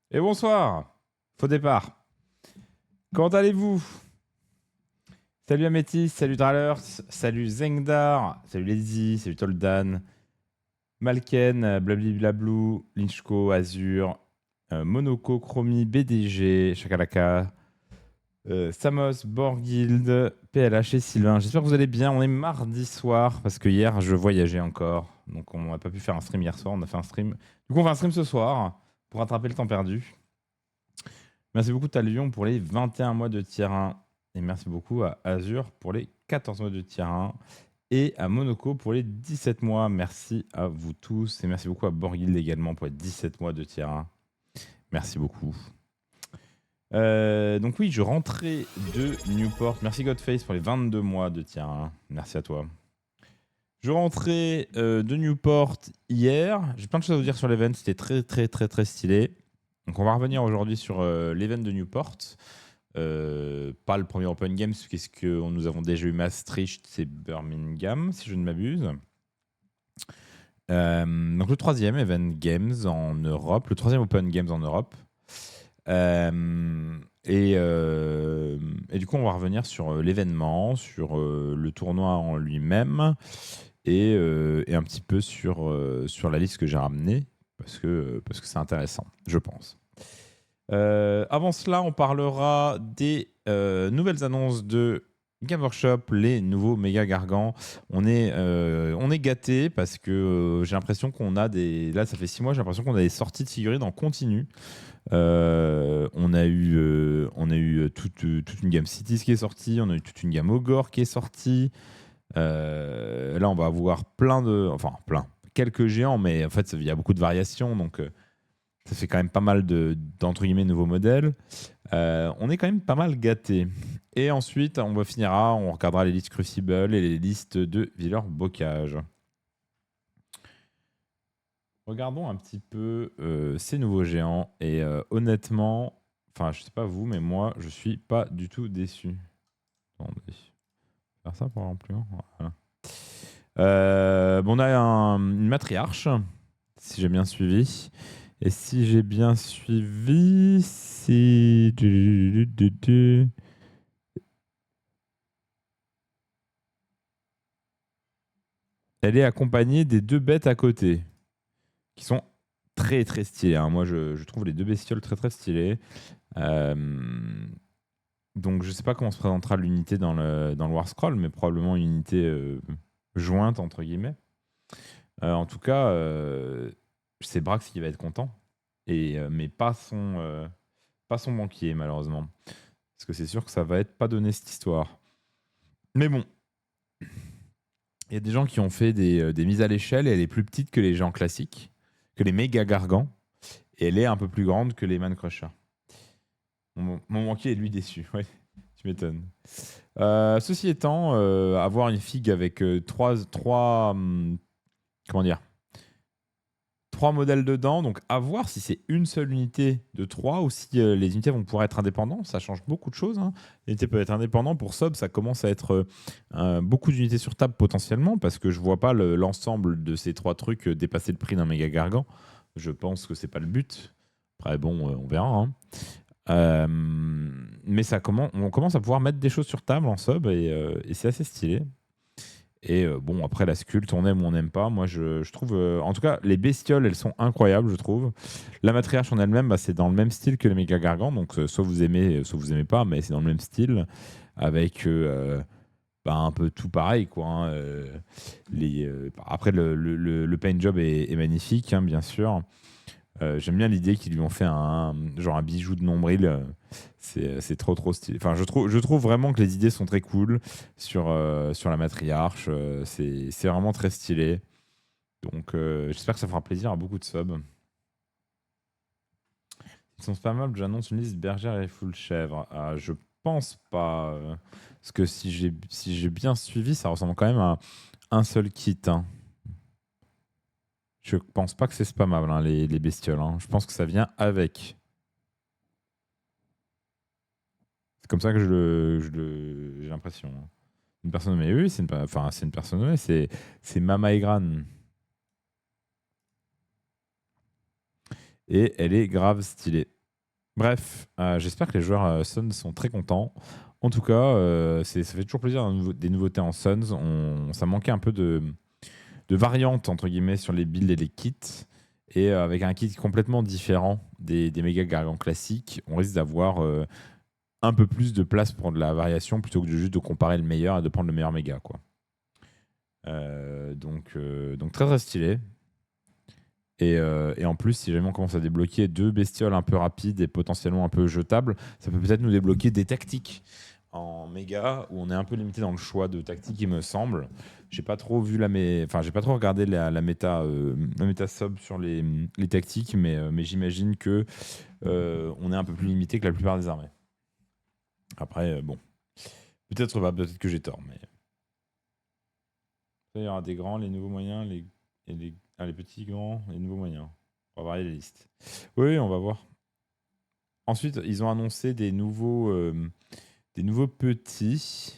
Et bonsoir, faux départ. Comment allez-vous? Salut Amétis, salut Drallers, salut Zengdar, salut Lazy, salut Toldan, Malken, Blablablu, Lynchko, Azur, Monoko, Chromie, BDG, Chakalaka, Samos, Borguild, PLH et Sylvain. J'espère que vous allez bien. On est mardi soir parce que hier je voyageais encore. Donc on n'a pas pu faire un stream hier soir. On a fait un stream. Du coup, on fait un stream ce soir pour rattraper le temps perdu. Merci beaucoup Talion pour les 21 mois de tier 1. Et merci beaucoup à Azure pour les 14 mois de tier 1. Et à Monaco pour les 17 mois. Merci à vous tous. Et merci beaucoup à Borguild également pour les 17 mois de tier 1. Merci beaucoup. Donc oui, je rentrais de Newport. Merci Godface pour les 22 mois de tier 1. Merci à toi. Je rentrais de Newport hier. J'ai plein de choses à vous dire sur l'event. C'était très très très très stylé. Donc on va revenir aujourd'hui sur l'event de Newport. Pas le premier Open Games, qu'est-ce que nous avons déjà eu Maastricht, c'est Birmingham, si je ne m'abuse. Donc le troisième Event Games en Europe, le troisième Open Games en Europe. Et du coup, on va revenir sur l'événement, sur le tournoi en lui-même et un petit peu sur la liste que j'ai ramenée parce que c'est intéressant, je pense. Avant cela, on parlera des nouvelles annonces de Game Workshop, les nouveaux méga gargants. On est gâtés parce que j'ai l'impression qu'on a des. Là, ça fait 6 mois, j'ai l'impression qu'on a des sorties de figurines en continu. On a eu toute une gamme Cities qui est sortie, on a eu toute une gamme Ogre qui est sortie. Là, on va avoir quelques géants, mais en fait, il y a beaucoup de variations, donc ça fait quand même pas mal d'entre guillemets nouveaux modèles. On est quand même pas mal gâtés. Et ensuite, on regardera les listes Crucible et les listes de Villers-Bocage. Regardons un petit peu ces nouveaux géants. Et honnêtement, enfin, je sais pas vous, mais moi, je suis pas du tout déçu. Attendez. Faire ça pour avoir plus loin. Voilà. On a une matriarche, si j'ai bien suivi. Et si j'ai bien suivi, c'est... Elle est accompagnée des 2 bêtes à côté, qui sont très très stylées, hein. Moi, je trouve les 2 bestioles très très stylées. Donc, je sais pas comment se présentera l'unité dans le War Scroll, mais probablement une unité jointe, entre guillemets. En tout cas, c'est Brax qui va être content, mais pas son banquier, malheureusement. Parce que c'est sûr que ça va être pas donné cette histoire. Mais bon, il y a des gens qui ont fait des mises à l'échelle et elle est plus petite que les gens classiques, que les méga gargants, et elle est un peu plus grande que les Man Crushers. Mon banquier est lui déçu, ouais, tu m'étonnes. Ceci étant, avoir une figue avec comment dire, 3 modèles dedans, donc à voir si c'est une seule unité de 3 ou si les unités vont pouvoir être indépendants. Ça change beaucoup de choses, hein. Les unités peuvent être indépendantes. Pour Sub, ça commence à être beaucoup d'unités sur table potentiellement, parce que je vois pas l'ensemble de ces 3 trucs dépasser le prix d'un méga gargant. Je pense que c'est pas le but. Après, bon, on verra, hein. Mais on commence à pouvoir mettre des choses sur table en Sub, et c'est assez stylé. Et bon, après, la sculpte, on aime ou on n'aime pas. Moi, je trouve. En tout cas, les bestioles, elles sont incroyables, je trouve. La matriarche en elle-même, c'est dans le même style que les méga gargants. Donc, soit vous aimez, soit vous aimez pas, mais c'est dans le même style. Avec un peu tout pareil, quoi, hein. Après, le paint job est magnifique, hein, bien sûr. J'aime bien l'idée qu'ils lui ont fait un bijou de nombril. C'est trop trop stylé. Enfin, je trouve vraiment que les idées sont très cool sur la matriarche. C'est vraiment très stylé. Donc j'espère que ça fera plaisir à beaucoup de subs. Ils sont spammables, j'annonce une liste bergère et full chèvre. Je pense pas. Parce que si j'ai bien suivi, ça ressemble quand même à un seul kit, hein. Je pense pas que c'est spammable, hein, les bestioles, hein. Je pense que ça vient avec. C'est comme ça que j'ai l'impression, hein. Une personne nommée, oui, c'est une personne nommée, c'est Mama Egran. Et elle est grave stylée. Bref, j'espère que les joueurs Suns sont très contents. En tout cas, ça fait toujours plaisir des nouveautés en Suns. Ça manquait un peu de variantes, entre guillemets, sur les builds et les kits. Et avec un kit complètement différent des méga gargants classiques, on risque d'avoir un peu plus de place pour de la variation plutôt que de juste de comparer le meilleur et de prendre le meilleur méga, quoi. Donc très très stylé. Et en plus, si jamais on commence à débloquer deux bestioles un peu rapides et potentiellement un peu jetables, ça peut peut-être nous débloquer des tactiques en méga où on est un peu limité dans le choix de tactiques, il me semble. J'ai pas trop vu j'ai pas trop regardé la méta sub sur les tactiques, mais j'imagine que on est un peu plus limité que la plupart des armées. Après, bon, peut-être pas, peut-être que j'ai tort, mais il y aura des grands, les nouveaux moyens, les petits grands, les nouveaux moyens. On va varier les listes. Oui, on va voir. Ensuite, ils ont annoncé des nouveaux petits.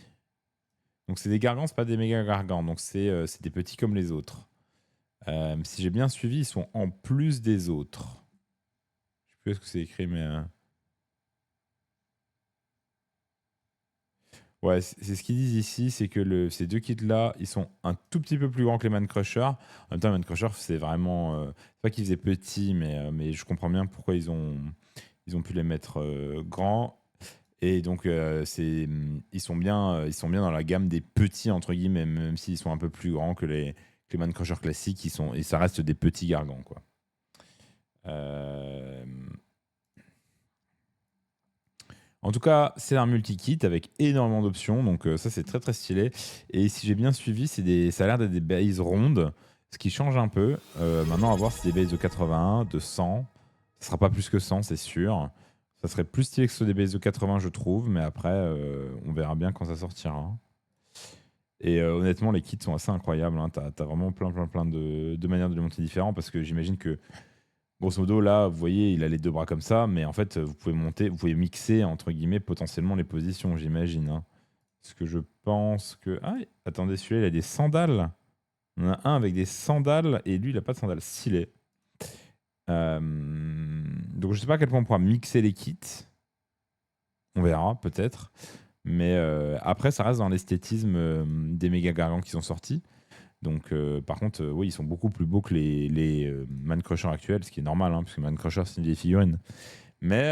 Donc, c'est des gargants, c'est pas des méga gargants. Donc, c'est des petits comme les autres. Si j'ai bien suivi, ils sont en plus des autres. Je sais plus ce que c'est écrit, mais. Ouais, c'est ce qu'ils disent ici, c'est que ces deux kits-là, ils sont un tout petit peu plus grands que les Man Crusher. En même temps, les Man Crusher, c'est vraiment. C'est pas qu'ils faisaient petits, mais je comprends bien pourquoi ils ont pu les mettre grands. Et donc, ils sont bien dans la gamme des petits, entre guillemets, même s'ils sont un peu plus grands que les Man Crusher classiques, et ça reste des petits gargants, quoi. Euh, En tout cas, c'est un multi-kit avec énormément d'options, donc ça c'est très très stylé. Et si j'ai bien suivi, ça a l'air d'être des bases rondes, ce qui change un peu. Maintenant, à voir, c'est des bases de 81, de 100. Ça sera pas plus que 100, c'est sûr. Ça serait plus stylé que ce soit des bases de 80, je trouve, mais après, on verra bien quand ça sortira. Et honnêtement, les kits sont assez incroyables, hein. T'as vraiment plein de manières de les monter différents, parce que j'imagine que grosso modo, là, vous voyez, il a les deux bras comme ça, mais en fait, vous pouvez mixer, entre guillemets, potentiellement les positions, j'imagine, hein. Parce que je pense que... Ah, attendez, celui-là, il a des sandales. On en a un avec des sandales, et lui, il n'a pas de sandales. Stylé. Donc, je sais pas à quel point on pourra mixer les kits. On verra, peut-être. Mais après, ça reste dans l'esthétisme des méga gargants qui sont sortis. Donc, par contre, oui, ils sont beaucoup plus beaux que les Man Crusher actuels, ce qui est normal, hein, parce que Man Crusher, c'est une vieille figurine. Mais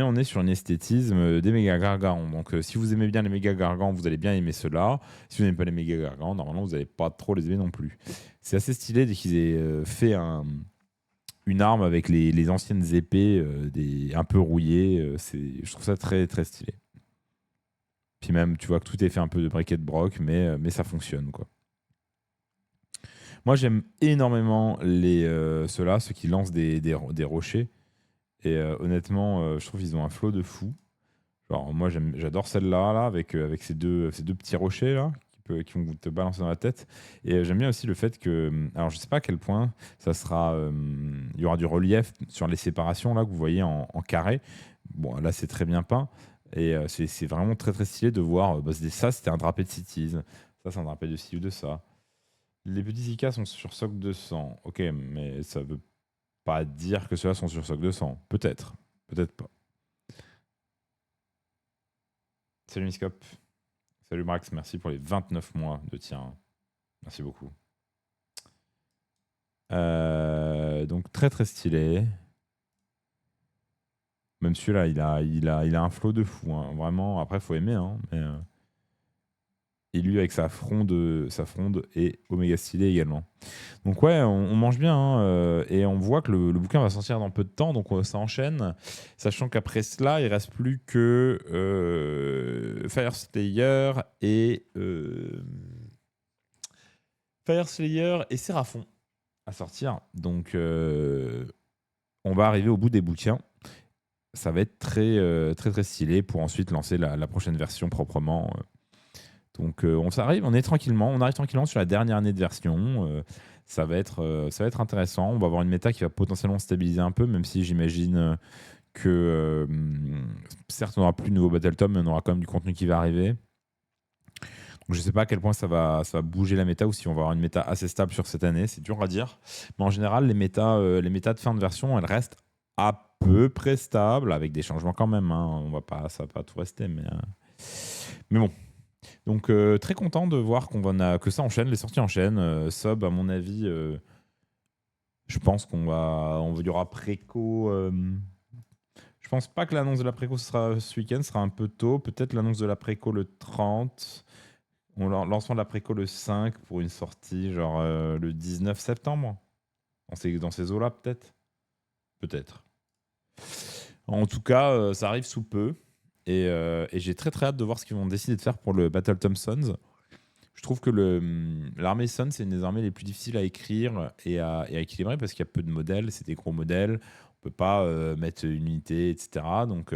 on est sur un esthétisme des méga gargants. Donc, si vous aimez bien les méga gargants, vous allez bien aimer ceux-là. Si vous n'aimez pas les méga gargants, normalement, vous n'allez pas trop les aimer non plus. C'est assez stylé dès qu'ils aient fait une arme avec les anciennes épées un peu rouillées. Je trouve ça très, très stylé. Puis même, tu vois que tout est fait un peu de briquet de broc, mais ça fonctionne, quoi. Moi, j'aime énormément ceux-là, ceux qui lancent des rochers. Et honnêtement, je trouve qu'ils ont un flow de fou. Genre, moi, j'adore celle-là, là, avec ces deux petits rochers, là, qui vont te balancer dans la tête. Et j'aime bien aussi le fait que... Alors, je sais pas à quel point ça sera... Il y aura du relief sur les séparations, là, que vous voyez en carré. Bon, là, c'est très bien peint. Et c'est vraiment très, très stylé de voir... ça, c'était un drapé de Cities. Ça, c'est un drapé de ci ou de ça. Les petits IK sont sur socle de sang. Ok, mais ça veut pas dire que ceux-là sont sur socle de sang. Peut-être. Peut-être pas. Salut Miscop. Salut Max, merci pour les 29 mois de tien. Merci beaucoup. Donc très très stylé. Même celui-là, il a un flow de fou, hein. Vraiment, après, faut aimer, hein, et lui, avec sa fronde est oméga stylé également. Donc ouais, on mange bien, hein, et on voit que le bouquin va sortir dans peu de temps, donc ça enchaîne. Sachant qu'après cela, il reste plus que Fire Slayer et Séraphon à sortir. Donc on va arriver au bout des bouquins. Ça va être très très très stylé pour ensuite lancer la prochaine version proprement. Donc on arrive tranquillement sur la dernière année de version. Ça va être intéressant. On va avoir une méta qui va potentiellement stabiliser un peu, même si j'imagine que certes on n'aura plus de nouveaux Battle Tom, mais on aura quand même du contenu qui va arriver. Donc je ne sais pas à quel point ça va bouger la méta ou si on va avoir une méta assez stable sur cette année. C'est dur à dire. Mais en général, les méta de fin de version, elles restent à peu près stable, avec des changements quand même. Hein. Ça va pas tout rester, mais bon. Donc très content de voir que ça enchaîne, les sorties enchaînent. Sub, à mon avis, je pense il y aura préco. Je pense pas que l'annonce de la préco sera ce week-end, ce sera un peu tôt. Peut-être l'annonce de la préco le 30. Lancement de la préco le 5 pour une sortie genre le 19 septembre. Dans ces eaux-là, peut-être. Peut-être. En tout cas, ça arrive sous peu. Et j'ai très très hâte de voir ce qu'ils vont décider de faire pour le Battle Thompsons. Je trouve que l'armée Sun, c'est une des armées les plus difficiles à écrire et à équilibrer parce qu'il y a peu de modèles, c'est des gros modèles, on peut pas mettre une unité, etc. Donc,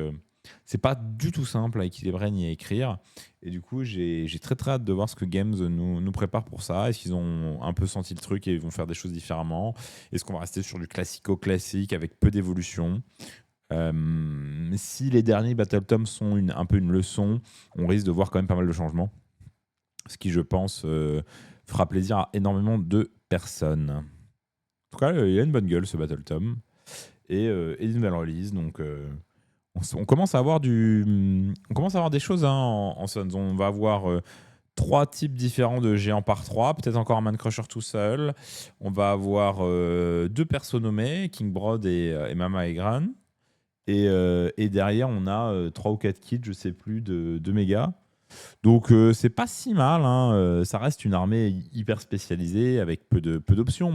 c'est pas du tout simple à équilibrer ni à écrire. Et du coup, j'ai très très hâte de voir ce que Games nous prépare pour ça. Est-ce qu'ils ont un peu senti le truc et vont faire des choses différemment? Est-ce qu'on va rester sur du classico-classique avec peu d'évolution? Si les derniers Battle Tomes sont un peu une leçon, on risque de voir quand même pas mal de changements. Ce qui, je pense, fera plaisir à énormément de personnes. En tout cas, il a une bonne gueule, ce Battle Tom. Et une nouvelle release. Donc, on commence à avoir des choses hein, en Suns. On va avoir 3 types différents de géants par 3. Peut-être encore un Man Crusher tout seul. On va avoir 2 persos nommés, King Broad et Mama Egran. Et derrière, on a 3 ou 4 kits, je sais plus, de méga. Donc c'est pas si mal, hein. Ça reste une armée hyper spécialisée avec peu d'options,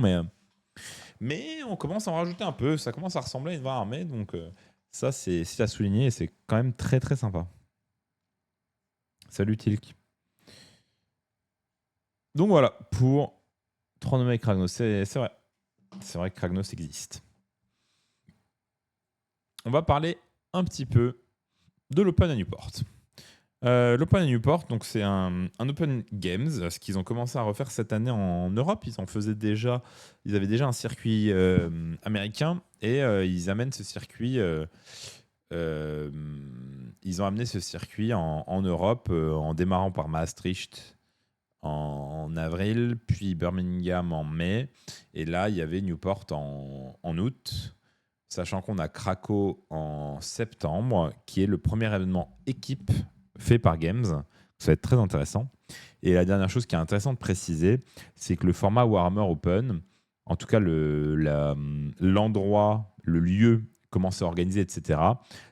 mais on commence à en rajouter un peu, ça commence à ressembler à une vraie armée, donc ça c'est à souligner et c'est quand même très très sympa. Salut Tilk. Donc voilà, pour Tronomé et Kragnos, c'est vrai que Kragnos existe. On va parler un petit peu de l'Open à Newport. L'Open à Newport, donc c'est un Open Games, ce qu'ils ont commencé à refaire cette année en Europe. Ils avaient déjà un circuit américain et ils amènent ce circuit. Ils ont amené ce circuit en Europe en démarrant par Maastricht en avril, puis Birmingham en mai, et là il y avait Newport en août. Sachant qu'on a Cracow en septembre, qui est le premier événement équipe fait par Games. Ça va être très intéressant. Et la dernière chose qui est intéressante de préciser, c'est que le format Warhammer Open, en tout cas l'endroit, le lieu, comment c'est organisé, etc.,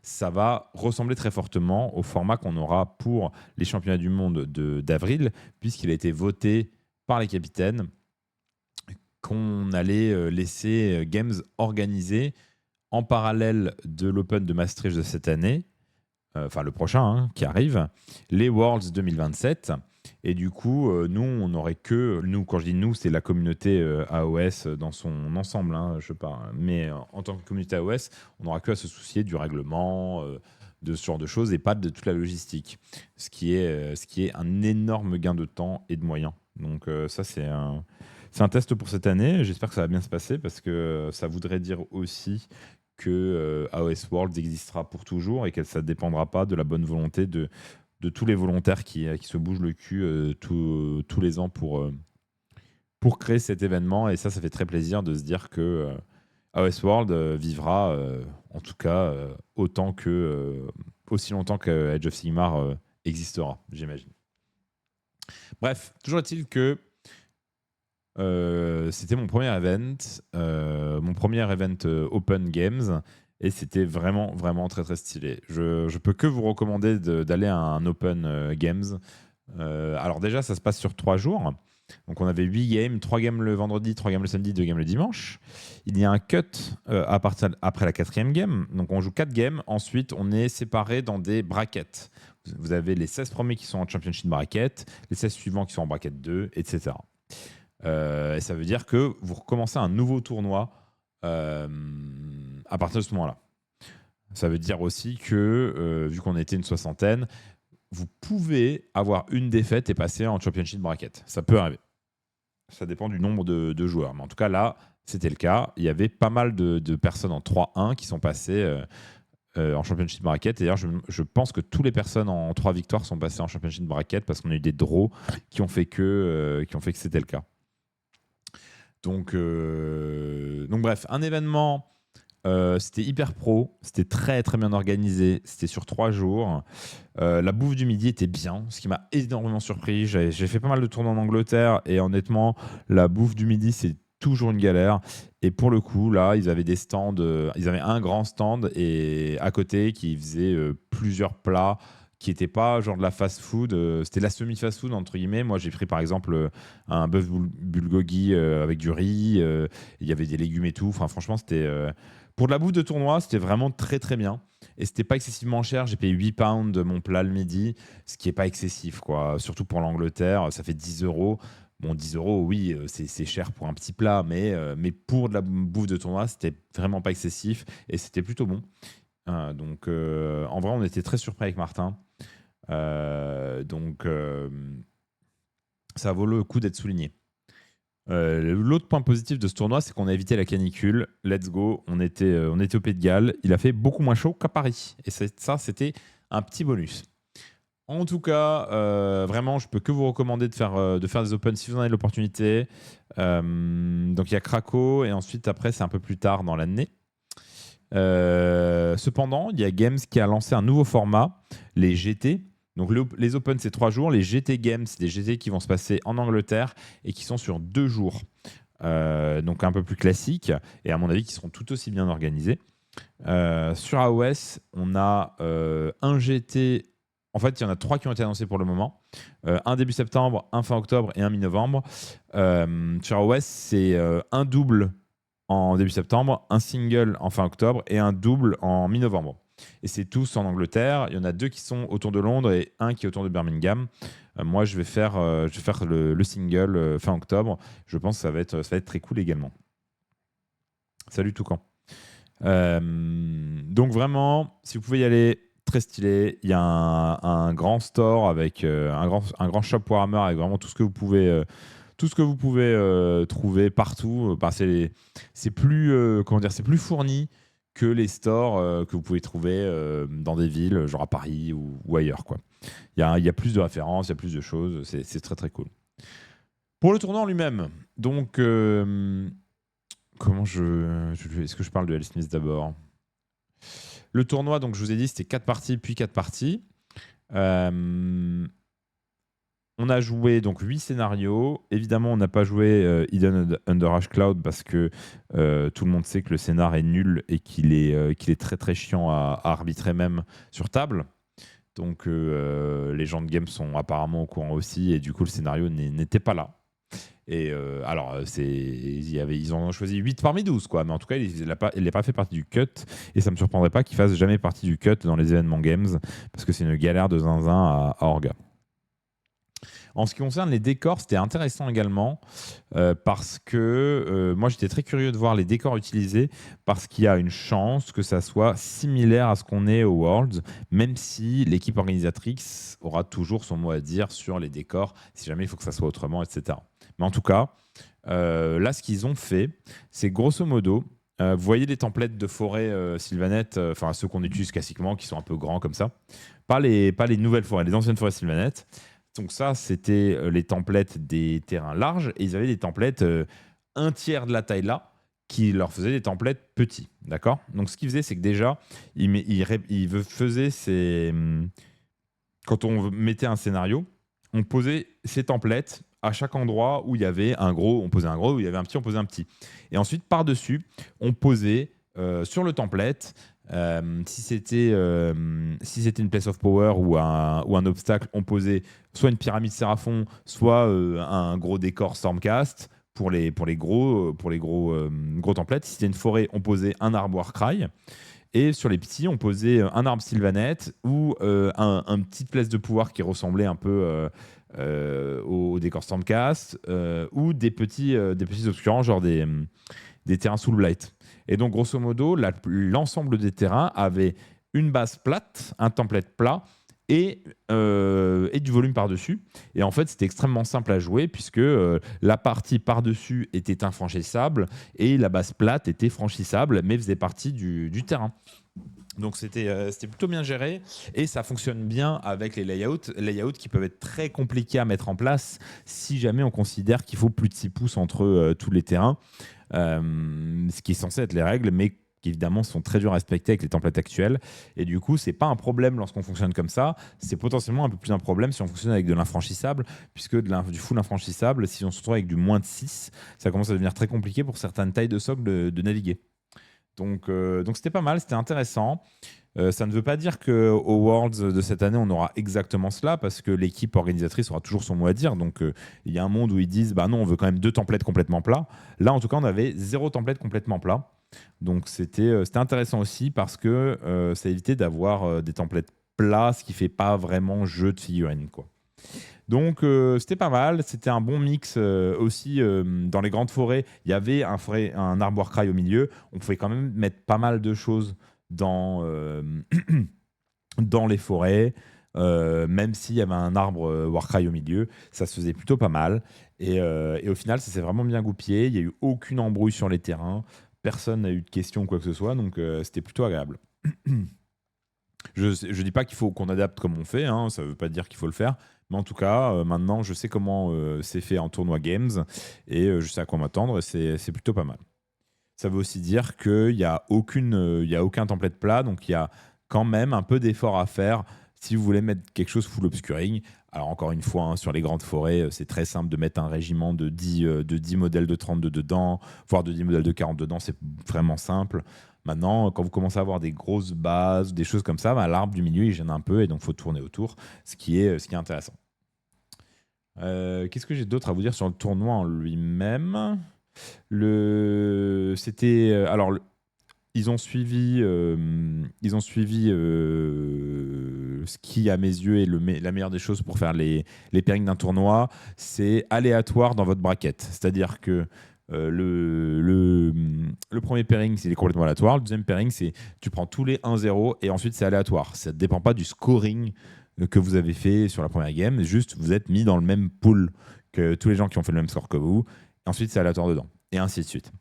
ça va ressembler très fortement au format qu'on aura pour les championnats du monde d'avril, puisqu'il a été voté par les capitaines qu'on allait laisser Games organiser en parallèle de l'Open de Maastricht de cette année, enfin le prochain hein, qui arrive, les Worlds 2027. Et du coup, nous, on n'aurait que... Nous, quand je dis nous, c'est la communauté AOS dans son ensemble, hein, je sais pas. Mais en tant que communauté AOS, on n'aura que à se soucier du règlement, de ce genre de choses, et pas de toute la logistique. Ce qui est un énorme gain de temps et de moyens. Donc ça, c'est un test pour cette année. J'espère que ça va bien se passer, parce que ça voudrait dire aussi que AOS Worlds existera pour toujours et que ça ne dépendra pas de la bonne volonté de tous les volontaires qui se bougent le cul tous les ans pour créer cet événement. Et ça fait très plaisir de se dire que AOS World vivra, en tout cas, aussi longtemps que Age of Sigmar existera, j'imagine. Bref, toujours est-il que c'était mon premier event Open Games, et c'était vraiment vraiment très très stylé. Je peux que vous recommander d'aller à un Open Games. Alors déjà, ça se passe sur 3 jours. Donc on avait 8 games, 3 games le vendredi, 3 games le samedi, 2 games le dimanche. Il y a un cut après la 4e game. Donc on joue 4 games. Ensuite, on est séparés dans des brackets. Vous avez les 16 premiers qui sont en Championship Bracket, les 16 suivants qui sont en Bracket 2, etc. Et ça veut dire que vous recommencez un nouveau tournoi à partir de ce moment-là. Ça veut dire aussi que, vu qu'on était une soixantaine, vous pouvez avoir une défaite et passer en Championship Bracket. Ça peut arriver. Ça dépend du nombre de joueurs. Mais en tout cas, là, c'était le cas. Il y avait pas mal de personnes en 3-1 qui sont passées en Championship Bracket. Et d'ailleurs, je pense que toutes les personnes en 3 victoires sont passées en Championship Bracket parce qu'on a eu des draws qui ont fait que c'était le cas. Donc bref, un événement C'était hyper pro, c'était très très bien organisé, c'était sur 3 jours. La bouffe du midi était bien, ce qui m'a énormément surpris. J'ai fait pas mal de tournées en Angleterre et honnêtement, la bouffe du midi, c'est toujours une galère. Et pour le coup, là, ils avaient des stands, ils avaient un grand stand et à côté qui faisait plusieurs plats qui n'étaient pas genre de la fast-food. C'était de la semi-fast-food, entre guillemets. Moi, j'ai pris par exemple un bœuf bulgogi avec du riz. Il y avait des légumes et tout. Enfin, franchement, c'était pour de la bouffe de tournoi, c'était vraiment très très bien. Et c'était pas excessivement cher. J'ai payé 8 pounds mon plat le midi, ce qui est pas excessif, quoi. Surtout pour l'Angleterre, ça fait 10 euros. Bon, 10 euros, oui, c'est cher pour un petit plat, mais pour de la bouffe de tournoi, c'était vraiment pas excessif et c'était plutôt bon. Donc, en vrai, on était très surpris avec Martin. Donc, ça vaut le coup d'être souligné. L'autre point positif de ce tournoi, c'est qu'on a évité la canicule. Let's go, on était au Pays de Galles. Il a fait beaucoup moins chaud qu'à Paris. Et ça, c'était un petit bonus. En tout cas, vraiment, je peux que vous recommander de faire des Open si vous en avez l'opportunité. Donc, il y a Craco et ensuite, après, c'est un peu plus tard dans l'année. Cependant, il y a Games qui a lancé un nouveau format, les GT. Donc les Open, c'est 3 jours. Les GT Games, c'est des GT qui vont se passer en Angleterre et qui sont sur 2 jours. Donc un peu plus classiques et à mon avis qui seront tout aussi bien organisés. Sur AOS, on a un GT. En fait, il y en a 3 qui ont été annoncés pour le moment. Un début septembre, un fin octobre et un mi-novembre. Sur AOS, c'est un double en début septembre, un single en fin octobre et un double en mi-novembre. Et c'est tous en Angleterre. Il y en a 2 qui sont autour de Londres et un qui est autour de Birmingham. Moi, je vais faire le single fin octobre. Je pense que ça va être très cool également. Salut Toucan. Donc vraiment, si vous pouvez y aller, très stylé. Il y a un grand store avec un grand shop Warhammer avec vraiment tout ce que vous pouvez trouver partout. C'est plus c'est plus fourni que les stores que vous pouvez trouver dans des villes, genre à Paris ou ailleurs, quoi. Il y a plus de références, il y a plus de choses. C'est très très cool. Pour le tournoi en lui-même, donc est-ce que je parle de L. Smith d'abord? Le tournoi, donc je vous ai dit, c'était 4 parties puis 4 parties. On a joué donc 8 scénarios. Évidemment, on n'a pas joué Hidden Under Ash Cloud parce que tout le monde sait que le scénar est nul et qu'il est très très chiant à arbitrer même sur table. Donc les gens de game sont apparemment au courant aussi et du coup le scénario n'était pas là. Et alors ils en ont choisi 8 parmi 12 quoi, mais en tout cas il n'est pas fait partie du cut et ça me surprendrait pas qu'il fasse jamais partie du cut dans les événements games parce que c'est une galère de zinzin à Orga. En ce qui concerne les décors, c'était intéressant également parce que moi j'étais très curieux de voir les décors utilisés parce qu'il y a une chance que ça soit similaire à ce qu'on est au Worlds, même si l'équipe organisatrice aura toujours son mot à dire sur les décors, si jamais il faut que ça soit autrement, etc. Mais en tout cas, là ce qu'ils ont fait, c'est grosso modo, vous voyez les templates de forêt Sylvanette, enfin ceux qu'on utilise classiquement, qui sont un peu grands comme ça, pas les nouvelles forêts, les anciennes forêts Sylvanette. Donc ça, c'était les templates des terrains larges et ils avaient des templates un tiers de la taille là qui leur faisaient des templates petits, d'accord? Donc ce qu'ils faisaient, c'est que déjà, quand on mettait un scénario, on posait ces templates à chaque endroit où il y avait un gros, on posait un gros, où il y avait un petit, on posait un petit. Et ensuite, par-dessus, on posait sur le template si c'était une place of power ou un obstacle, on posait soit une pyramide Séraphon, soit un gros décor Stormcast pour les gros templates. Si c'était une forêt, on posait un arbre Warcry. Et sur les petits, on posait un arbre Sylvanette ou un petite place de pouvoir qui ressemblait un peu au décor Stormcast ou des petits obscurants, genre des terrains Soulblight. Et donc, grosso modo, l'ensemble des terrains avait une base plate, un template plat et du volume par-dessus. Et en fait, c'était extrêmement simple à jouer puisque la partie par-dessus était infranchissable et la base plate était franchissable mais faisait partie du terrain. Donc c'était plutôt bien géré et ça fonctionne bien avec les layouts qui peuvent être très compliqués à mettre en place si jamais on considère qu'il faut plus de 6 pouces entre tous les terrains, ce qui est censé être les règles, mais qui évidemment sont très durs à respecter avec les templates actuels. Et du coup, c'est pas un problème lorsqu'on fonctionne comme ça. C'est potentiellement un peu plus un problème si on fonctionne avec de l'infranchissable, puisque du full infranchissable, si on se retrouve avec du moins de 6, ça commence à devenir très compliqué pour certaines tailles de socle de naviguer. Donc c'était pas mal, c'était intéressant. Ça ne veut pas dire qu'au Worlds de cette année, on aura exactement cela, parce que l'équipe organisatrice aura toujours son mot à dire. Donc, il y a un monde où ils disent bah non, on veut quand même 2 templates complètement plats. Là, en tout cas, on avait 0 template complètement plat. Donc, c'était intéressant aussi parce que ça évitait d'avoir des templates plats, ce qui ne fait pas vraiment jeu de figurines, quoi. Donc, c'était pas mal. C'était un bon mix aussi. Dans les grandes forêts, il y avait un arbre Warcry au milieu. On pouvait quand même mettre pas mal de choses dans les forêts, même s'il y avait un arbre Warcry au milieu, ça se faisait plutôt pas mal. Et au final, ça s'est vraiment bien goupillé. Il n'y a eu aucune embrouille sur les terrains. Personne n'a eu de questions ou quoi que ce soit. Donc, c'était plutôt agréable. Je ne dis pas qu'il faut qu'on adapte comme on fait, hein, ça ne veut pas dire qu'il faut le faire. Mais en tout cas, maintenant, je sais comment c'est fait en tournoi Games et je sais à quoi m'attendre et c'est plutôt pas mal. Ça veut aussi dire qu'il n'y a aucun template plat, donc il y a quand même un peu d'effort à faire si vous voulez mettre quelque chose full obscuring. Alors encore une fois, hein, sur les grandes forêts, c'est très simple de mettre un régiment de 10 modèles de 32 dedans, voire de 10 modèles de 40 dedans, c'est vraiment simple. Maintenant, quand vous commencez à avoir des grosses bases, des choses comme ça, bah, l'arbre du milieu, il gêne un peu et donc il faut tourner autour, ce qui est intéressant. Qu'est-ce que j'ai d'autre à vous dire sur le tournoi en lui-même? C'était alors ils ont suivi ce qui à mes yeux est la meilleure des choses pour faire les pairings d'un tournoi, c'est aléatoire dans votre bracket. C'est-à-dire que le premier pairing, c'est complètement aléatoire. Le deuxième pairing, c'est tu prends tous les 1-0 et ensuite c'est aléatoire. Ça ne dépend pas du scoring que vous avez fait sur la première game. Juste, vous êtes mis dans le même pool que tous les gens qui ont fait le même score que vous. Ensuite, c'est aléatoire dedans. Et ainsi de suite.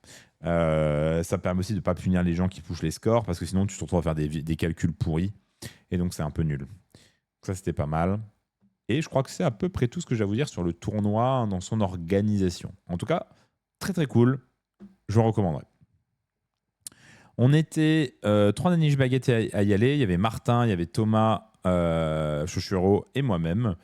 Ça permet aussi de ne pas punir les gens qui pushent les scores parce que sinon, tu te retrouves à faire des calculs pourris. Et donc, c'est un peu nul. Ça, c'était pas mal. Et je crois que c'est à peu près tout ce que j'ai à vous dire sur le tournoi dans son organisation. En tout cas, très très cool. Je vous recommanderais. On était 3 Danish Baguettes à y aller. Il y avait Martin, il y avait Thomas, Chochuro et moi-même.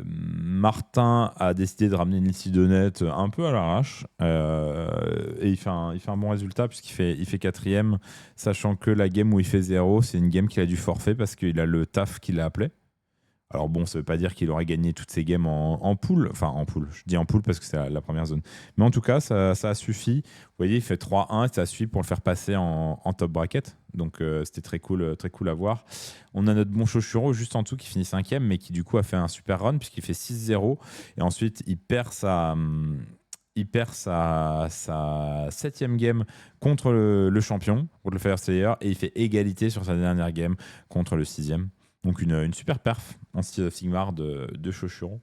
Martin a décidé de ramener une Sidonette un peu à l'arrache. Et il fait un bon résultat puisqu'il fait 4ème, sachant que la game où il fait 0, c'est une game qu'il a dû forfait parce qu'il a le taf qui l'a appelé. Alors bon, ça ne veut pas dire qu'il aurait gagné toutes ses games en poule. Enfin, en poule. Je dis en poule parce que c'est la première zone. Mais en tout cas, ça a suffi. Vous voyez, il fait 3-1 et ça suffit pour le faire passer en top bracket. Donc, c'était très cool à voir. On a notre bon Chochuro juste en dessous qui finit 5ème, mais qui du coup a fait un super run puisqu'il fait 6-0. Et ensuite, il perd sa 7ème game contre le champion, contre le Fire Slayer. Et il fait égalité sur sa dernière game contre le 6ème. Donc une super perf en style of Sigmar de Chochuro.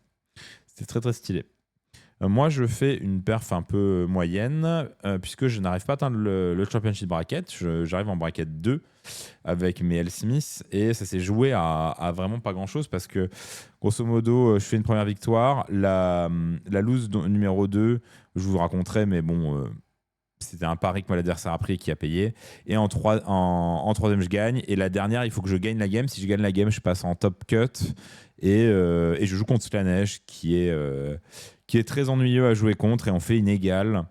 C'était très très stylé. Moi, je fais une perf un peu moyenne puisque je n'arrive pas à atteindre le Championship Bracket. J'arrive en Bracket 2 avec mes L. Smith et ça s'est joué à vraiment pas grand-chose parce que, grosso modo, je fais une première victoire. La loose numéro 2, je vous raconterai, mais bon... c'était un pari que l'adversaire a pris et qui a payé. Et en troisième, je gagne. Et la dernière, il faut que je gagne la game. Si je gagne la game, je passe en top cut. Et je joue contre Slanesh, qui est très ennuyeux à jouer contre. Et on fait une égale,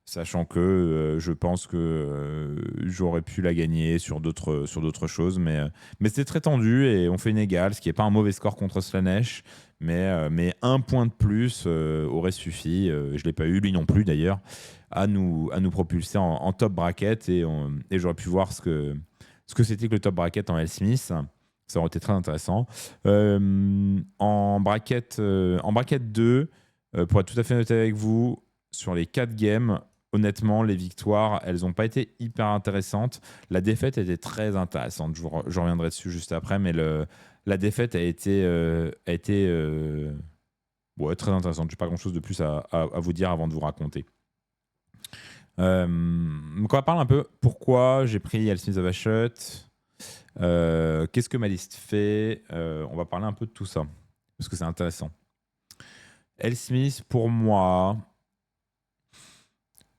sachant que je pense que j'aurais pu la gagner sur d'autres choses. Mais c'était très tendu et on fait une égale, ce qui n'est pas un mauvais score contre Slanesh. Mais un point de plus aurait suffi. Je ne l'ai pas eu, lui non plus d'ailleurs, à nous propulser en top bracket et j'aurais pu voir ce que c'était que le top bracket en L. Smith. Ça aurait été très intéressant. En bracket 2, pour être tout à fait honnête avec vous, sur les 4 games, honnêtement, les victoires, elles n'ont pas été hyper intéressantes. La défaite était très intéressante. Je reviendrai dessus juste après, mais la défaite a été très intéressante. Je n'ai pas grand-chose de plus à vous dire avant de vous raconter. Donc on va parler un peu pourquoi j'ai pris Smith of Ashut. Qu'est-ce que ma liste fait? On va parler un peu de tout ça parce que c'est intéressant. Smith, pour moi,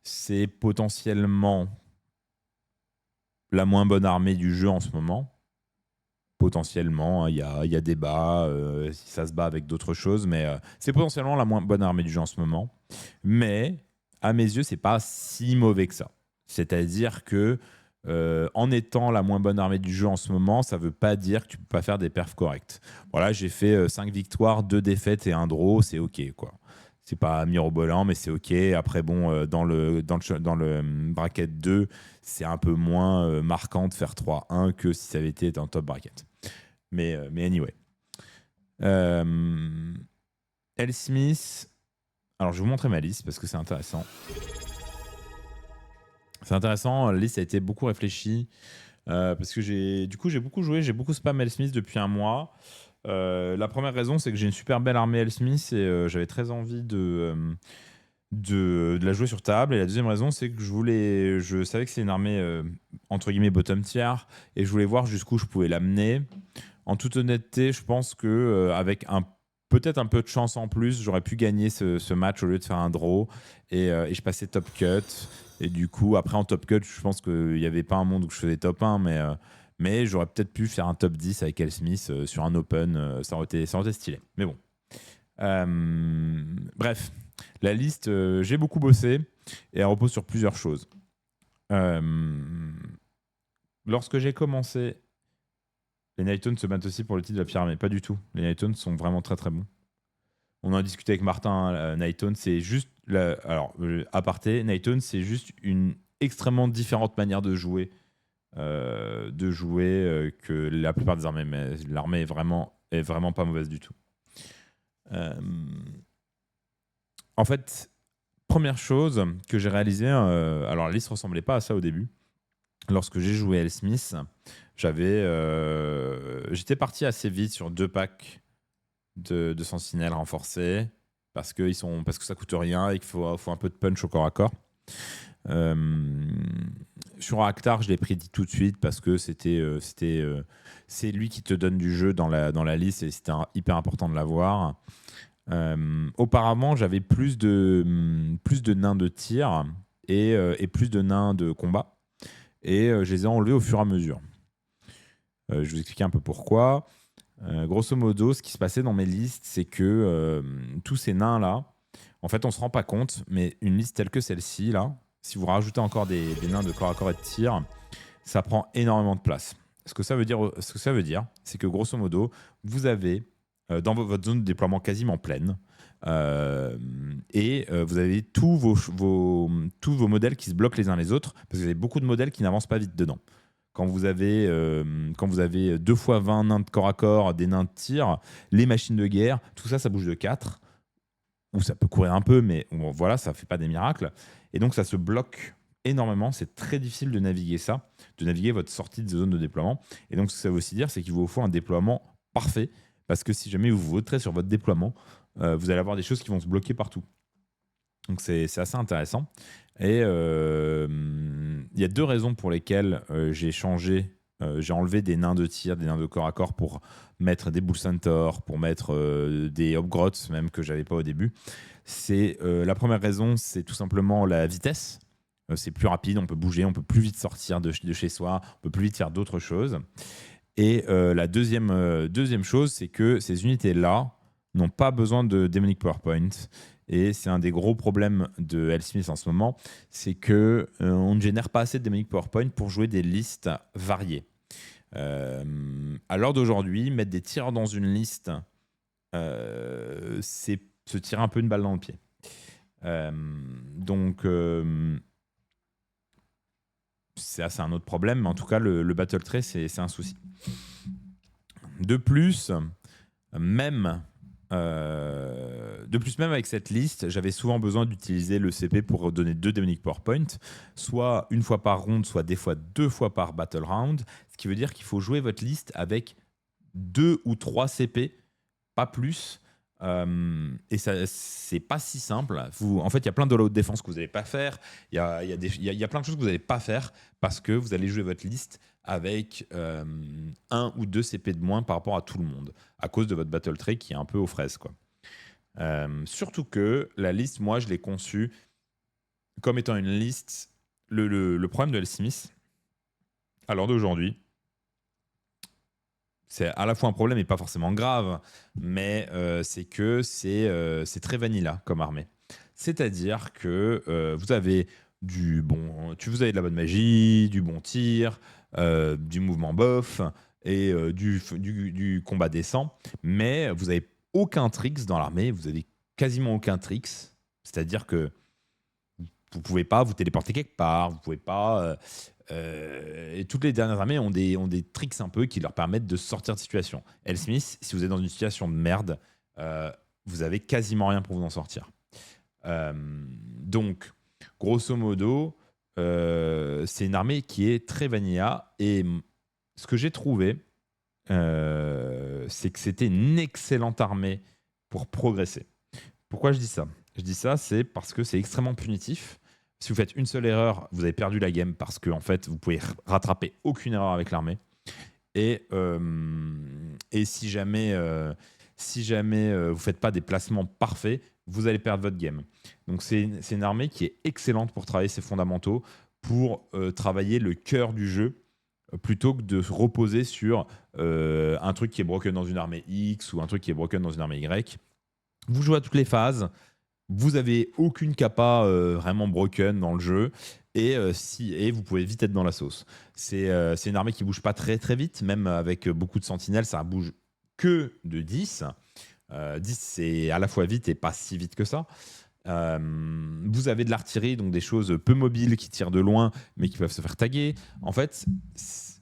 c'est potentiellement la moins bonne armée du jeu en ce moment. Potentiellement, hein, il y a débat si ça se bat avec d'autres choses, mais c'est potentiellement la moins bonne armée du jeu en ce moment. Mais à mes yeux, c'est pas si mauvais que ça. C'est-à-dire que en étant la moins bonne armée du jeu en ce moment, ça veut pas dire que tu peux pas faire des perfs corrects. Voilà, j'ai fait 5 victoires, 2 défaites et un draw, c'est ok quoi. C'est pas mirobolant, mais c'est ok. Après, bon, dans le bracket 2, c'est un peu moins marquant de faire 3-1 que si ça avait été dans le top bracket. Mais anyway. Euh, L. Smith. Alors, je vais vous montrer ma liste parce que c'est intéressant. C'est intéressant. La liste a été beaucoup réfléchie parce que j'ai beaucoup joué. J'ai beaucoup spam L. Smith depuis un mois. La première raison, c'est que j'ai une super belle armée L. Smith et j'avais très envie de la jouer sur table. Et la deuxième raison, c'est que je savais que c'est une armée entre guillemets bottom tier et je voulais voir jusqu'où je pouvais l'amener. En toute honnêteté, je pense que avec peut-être un peu de chance en plus, j'aurais pu gagner ce match au lieu de faire un draw et je passais top cut. Et du coup, après en top cut, je pense qu'il n'y avait pas un monde où je faisais top 1, mais j'aurais peut-être pu faire un top 10 avec L. Smith sur un open. Ça aurait été stylé. Mais bon. Bref, la liste, j'ai beaucoup bossé et elle repose sur plusieurs choses. Lorsque j'ai commencé, les Nighttones se battent aussi pour le titre de la pyramide. Pas du tout. Les Nighttones sont vraiment très très bons. On en a discuté avec Martin. Nighttones, c'est juste. Alors, aparté, Nighttones, c'est juste une extrêmement différente manière de jouer. Que la plupart des armées. Mais l'armée est vraiment pas mauvaise du tout. En fait, première chose que j'ai réalisé, alors la liste ressemblait pas à ça au début. Lorsque j'ai joué L. Smith, j'étais parti assez vite sur 2 packs de sentinelles renforcées parce que ça coûte rien et qu'il faut un peu de punch au corps à corps. Sur Akhtar, je l'ai pris tout de suite parce que c'est lui qui te donne du jeu dans la liste et c'était hyper important de l'avoir. Auparavant, j'avais plus de nains de tir et plus de nains de combat. Et je les ai enlevés au fur et à mesure. Je vais vous expliquer un peu pourquoi. Grosso modo, ce qui se passait dans mes listes, c'est que tous ces nains-là, en fait, on ne se rend pas compte, mais une liste telle que celle-ci, là, si vous rajoutez encore des nains de corps à corps et de tir, ça prend énormément de place. Ce que ça veut dire, c'est que grosso modo, vous avez dans votre zone de déploiement quasiment pleine, et vous avez tous vos modèles qui se bloquent les uns les autres, parce que vous avez beaucoup de modèles qui n'avancent pas vite dedans. Quand vous avez 2 fois 20 nains de corps à corps, des nains de tir, les machines de guerre, tout ça, ça bouge de 4. Ou ça peut courir un peu, mais bon, voilà, ça ne fait pas des miracles. Et donc, ça se bloque énormément. C'est très difficile de naviguer ça, de naviguer votre sortie de zone de déploiement. Et donc, ce que ça veut aussi dire, c'est qu'il vous faut un déploiement parfait. Parce que si jamais vous voterez sur votre déploiement, vous allez avoir des choses qui vont se bloquer partout. Donc, c'est assez intéressant. Et il y a 2 raisons pour lesquelles j'ai changé. J'ai enlevé des nains de tir, des nains de corps à corps pour mettre des Bull Centaur, pour mettre des Hobgrots, même que j'avais pas au début. La première raison, c'est tout simplement la vitesse. C'est plus rapide, on peut bouger, on peut plus vite sortir de chez soi, on peut plus vite faire d'autres choses. Et la deuxième chose, c'est que ces unités-là n'ont pas besoin de Demonic PowerPoint. Et c'est un des gros problèmes de L. Smith en ce moment, c'est que on ne génère pas assez de Demonic PowerPoint pour jouer des listes variées. À l'heure d'aujourd'hui, mettre des tireurs dans une liste, c'est se tirer un peu une balle dans le pied. Donc, c'est un autre problème, mais en tout cas, le battle tray, c'est un souci. De plus, même avec cette liste, j'avais souvent besoin d'utiliser le CP pour donner 2 Demonic PowerPoint, soit une fois par round, soit des fois 2 fois par battle round, ce qui veut dire qu'il faut jouer votre liste avec 2 ou 3 CP, pas plus. Et ça, c'est pas si simple. En fait, il y a plein de lots de défense que vous n'allez pas faire. Il y a plein de choses que vous n'allez pas faire parce que vous allez jouer votre liste avec 1 ou 2 CP de moins par rapport à tout le monde, à cause de votre battle tray qui est un peu aux fraises, quoi. Surtout que la liste, moi, je l'ai conçue comme étant une liste. Le problème de L. Smith, Alors d'aujourd'hui, c'est à la fois un problème et pas forcément grave, mais c'est que c'est très vanilla comme armée. C'est-à-dire que vous avez vous avez de la bonne magie, du bon tir, du mouvement bof et du combat décent, mais vous avez aucun tricks dans l'armée, vous avez quasiment aucun tricks. C'est-à-dire que vous pouvez pas vous téléporter quelque part, vous pouvez pas. Et toutes les dernières armées ont des tricks un peu qui leur permettent de sortir de situation. Smith, si vous êtes dans une situation de merde, euh, vous avez quasiment rien pour vous en sortir. Donc, grosso modo, c'est une armée qui est très vanilla. Et ce que j'ai trouvé, c'est que c'était une excellente armée pour progresser. Pourquoi je dis ça? Je dis ça, c'est parce que c'est extrêmement punitif. Si vous faites une seule erreur, vous avez perdu la game parce que en fait, vous pouvez rattraper aucune erreur avec l'armée. Et si jamais vous faites pas des placements parfaits, vous allez perdre votre game. Donc c'est une armée qui est excellente pour travailler ses fondamentaux, pour travailler le cœur du jeu, plutôt que de se reposer sur un truc qui est broken dans une armée X ou un truc qui est broken dans une armée Y. Vous jouez à toutes les phases, vous avez aucune capa vraiment broken dans le jeu et vous pouvez vite être dans la sauce. C'est une armée qui bouge pas très très vite, même avec beaucoup de sentinelles, ça bouge que de 10. 10 c'est à la fois vite et pas si vite que ça. Vous avez de l'artillerie, donc des choses peu mobiles qui tirent de loin mais qui peuvent se faire taguer. En fait,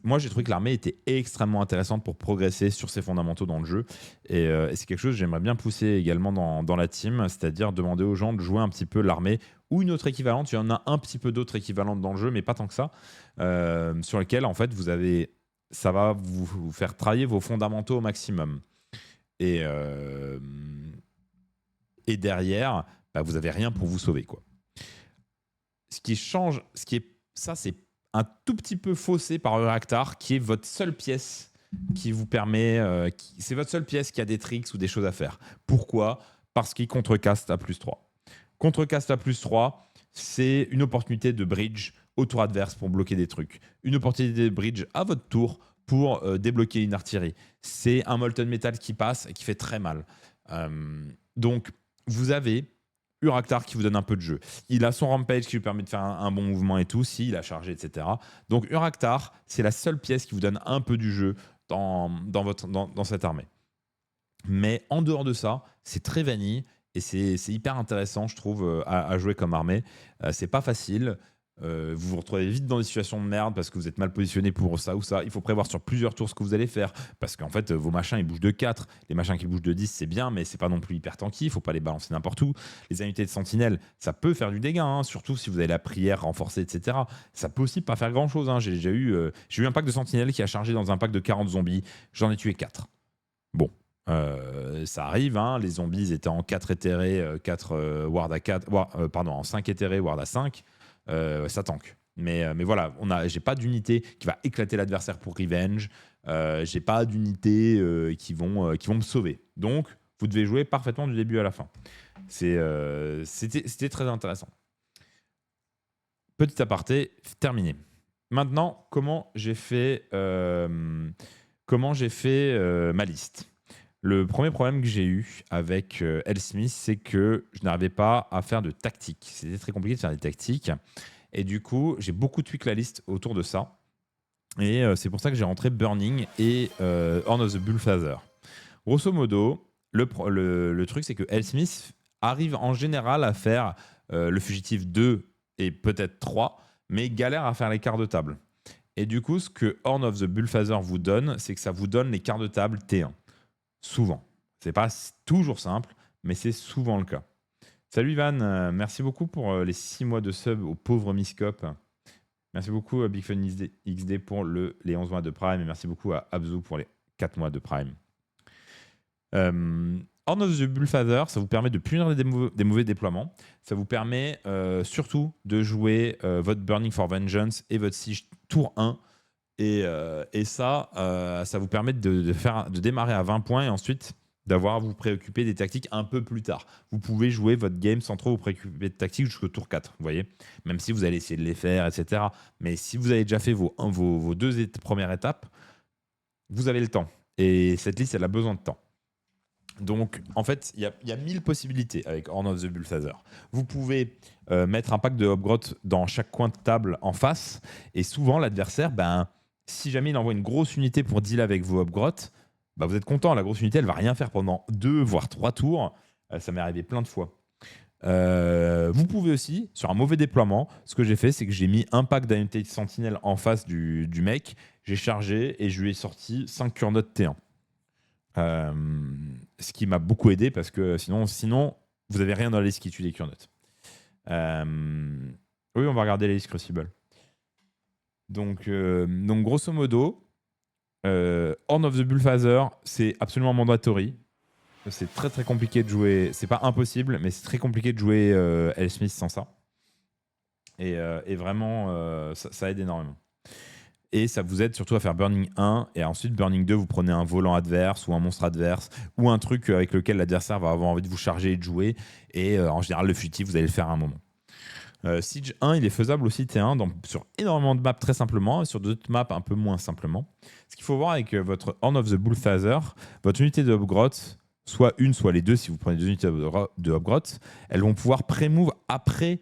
moi j'ai trouvé que l'armée était extrêmement intéressante pour progresser sur ses fondamentaux dans le jeu. Et c'est quelque chose que j'aimerais bien pousser également dans la team, c'est-à-dire demander aux gens de jouer un petit peu l'armée ou une autre équivalente. Il y en a un petit peu d'autres équivalentes dans le jeu, mais pas tant que ça, sur lesquelles en fait ça va vous faire travailler vos fondamentaux au maximum. Et, euh, et derrière, bah, vous n'avez rien pour vous sauver, quoi. Ce qui change, ça, c'est un tout petit peu faussé par Euractar, qui est votre seule pièce qui vous permet. C'est votre seule pièce qui a des tricks ou des choses à faire. Pourquoi? Parce qu'il contrecaste à +3. Contrecaste à +3, c'est une opportunité de bridge au tour adverse pour bloquer des trucs. Une opportunité de bridge à votre tour pour débloquer une artillerie. C'est un Molten Metal qui passe et qui fait très mal. Donc, vous avez Uraktar qui vous donne un peu de jeu. Il a son Rampage qui lui permet de faire un bon mouvement et tout, s'il a chargé, etc. Donc Uraktar, c'est la seule pièce qui vous donne un peu du jeu dans cette armée. Mais en dehors de ça, c'est très vanille et c'est hyper intéressant, je trouve, à jouer comme armée. C'est pas facile. Vous vous retrouvez vite dans des situations de merde parce que vous êtes mal positionné pour ça ou ça. Il faut prévoir sur plusieurs tours ce que vous allez faire parce qu'en fait, vos machins ils bougent de 4. Les machins qui bougent de 10, c'est bien, mais c'est pas non plus hyper tanky. Il faut pas les balancer n'importe où. Les unités de sentinelle, ça peut faire du dégât, hein, surtout si vous avez la prière renforcée, etc. Ça peut aussi pas faire grand chose. Hein. J'ai eu un pack de sentinelle qui a chargé dans un pack de 40 zombies. J'en ai tué 4. Bon. Ça arrive, hein, les zombies étaient en 4 éthérés, 4 ward à 4, en 5 éthérés, ward à 5. Ça tank. Mais voilà, j'ai pas d'unité qui va éclater l'adversaire pour revenge. J'ai pas d'unité qui vont me sauver. Donc, vous devez jouer parfaitement du début à la fin. C'était très intéressant. Petit aparté, terminé. Maintenant, comment j'ai fait ma liste? Le premier problème que j'ai eu avec Smith, c'est que je n'arrivais pas à faire de tactique. C'était très compliqué de faire des tactiques. Et du coup, j'ai beaucoup tweak la liste autour de ça. Et c'est pour ça que j'ai rentré Burning et Horn of the Bullfather. Grosso modo, le truc, c'est que Smith arrive en général à faire le fugitif 2 et peut-être 3, mais galère à faire les quarts de table. Et du coup, ce que Horn of the Bullfather vous donne, c'est que ça vous donne les quarts de table T1. Souvent. C'est pas toujours simple, mais c'est souvent le cas. Salut Ivan, merci beaucoup pour les 6 mois de sub au pauvre Miscop. Merci beaucoup à Big Fun XD pour les 11 mois de Prime et merci beaucoup à Abzu pour les 4 mois de Prime. Horn of the Bullfather, ça vous permet de punir des mauvais déploiements. Ça vous permet surtout de jouer votre Burning for Vengeance et votre Siege tour 1. Et ça vous permet de démarrer à 20 points et ensuite d'avoir à vous préoccuper des tactiques un peu plus tard. Vous pouvez jouer votre game sans trop vous préoccuper de tactiques jusqu'au tour 4, vous voyez. Même si vous allez essayer de les faire, etc. Mais si vous avez déjà fait vos deux premières étapes, vous avez le temps. Et cette liste, elle a besoin de temps. Donc, en fait, il y a 1000 possibilités avec Horn of the Bullfather. Vous pouvez mettre un pack de Hobgroth dans chaque coin de table en face. Et souvent, l'adversaire, si jamais il envoie une grosse unité pour deal avec vos Hobgroth, vous êtes content. La grosse unité, elle va rien faire pendant 2 voire 3 tours. Ça m'est arrivé plein de fois. Vous pouvez aussi, sur un mauvais déploiement, ce que j'ai fait, c'est que j'ai mis un pack d'unité de sentinelle en face du mec. J'ai chargé et je lui ai sorti 5 Kurnoth T1. Ce qui m'a beaucoup aidé parce que sinon vous n'avez rien dans la liste qui tue les Kurnoth. Oui, on va regarder la liste Crucible. Donc grosso modo, Horn of the Bullfather, c'est absolument mandatory. C'est très très compliqué de jouer. C'est pas impossible, mais c'est très compliqué de jouer L-Smith sans ça. Et vraiment, ça aide énormément. Et ça vous aide surtout à faire Burning 1 et ensuite Burning 2, vous prenez un volant adverse ou un monstre adverse ou un truc avec lequel l'adversaire va avoir envie de vous charger et de jouer. Et en général, le fugitif, vous allez le faire à un moment. Siege 1, il est faisable aussi T1 sur énormément de maps très simplement et sur d'autres maps un peu moins simplement. Ce qu'il faut voir avec votre Horn of the Bullfather, votre unité de Hobgroth, soit une, soit les deux, si vous prenez 2 unités de Hobgroth, elles vont pouvoir pré-move après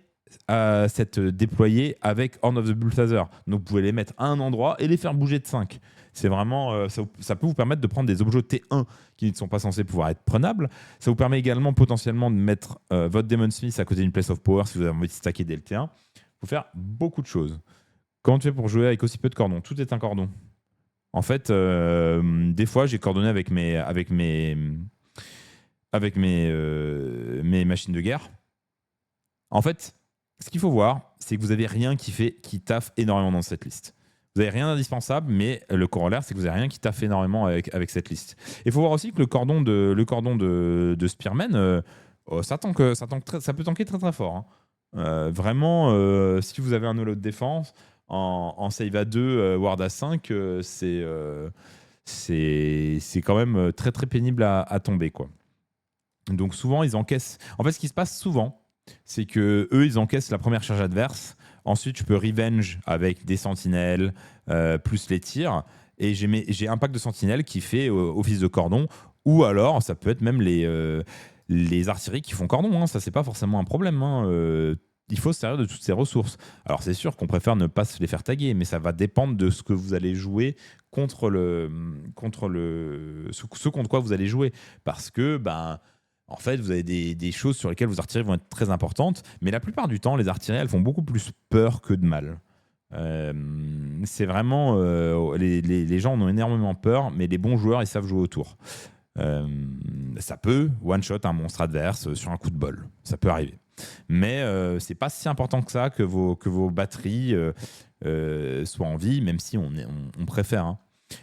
s'être déployées avec Horn of the Bullfather. Donc vous pouvez les mettre à un endroit et les faire bouger de 5. C'est vraiment, ça peut vous permettre de prendre des objets T1 qui ne sont pas censés pouvoir être prenables. Ça vous permet également potentiellement de mettre votre Demon Smith à côté d'une Place of Power si vous avez envie de stacker dès le T1. Il faut faire beaucoup de choses. Comment tu fais pour jouer avec aussi peu de cordons? Tout est un cordon. En fait, des fois, j'ai coordonné avec mes machines de guerre. En fait, ce qu'il faut voir, c'est que vous n'avez rien qui taffe énormément dans cette liste. Vous n'avez rien d'indispensable, mais le corollaire, c'est que vous n'avez rien qui taffe énormément avec cette liste. Il faut voir aussi que le cordon de Spearman, ça peut tanker très très fort. Hein. Vraiment, si vous avez un holo de défense, en save à 2, ward à 5, c'est quand même très très pénible à tomber, quoi. Donc souvent, ils encaissent... En fait, ce qui se passe souvent, c'est que eux, ils encaissent la première charge adverse. Ensuite, je peux revenge avec des sentinelles plus les tirs. Et j'ai un pack de sentinelles qui fait office de cordon. Ou alors, ça peut être même les artilleries qui font cordon. Hein. Ça, c'est pas forcément un problème. Hein. Il faut se servir de toutes ces ressources. Alors, c'est sûr qu'on préfère ne pas se les faire taguer, mais ça va dépendre de ce que vous allez jouer contre ce contre quoi vous allez jouer. Parce que, en fait, vous avez des choses sur lesquelles vos artilleries vont être très importantes, mais la plupart du temps, les artilleries, elles font beaucoup plus peur que de mal. C'est vraiment... les gens en ont énormément peur, mais les bons joueurs, ils savent jouer autour. Ça peut one-shot un monstre adverse sur un coup de bol. Ça peut arriver. Mais c'est pas si important que ça que vos batteries soient en vie, même si on préfère. Hein.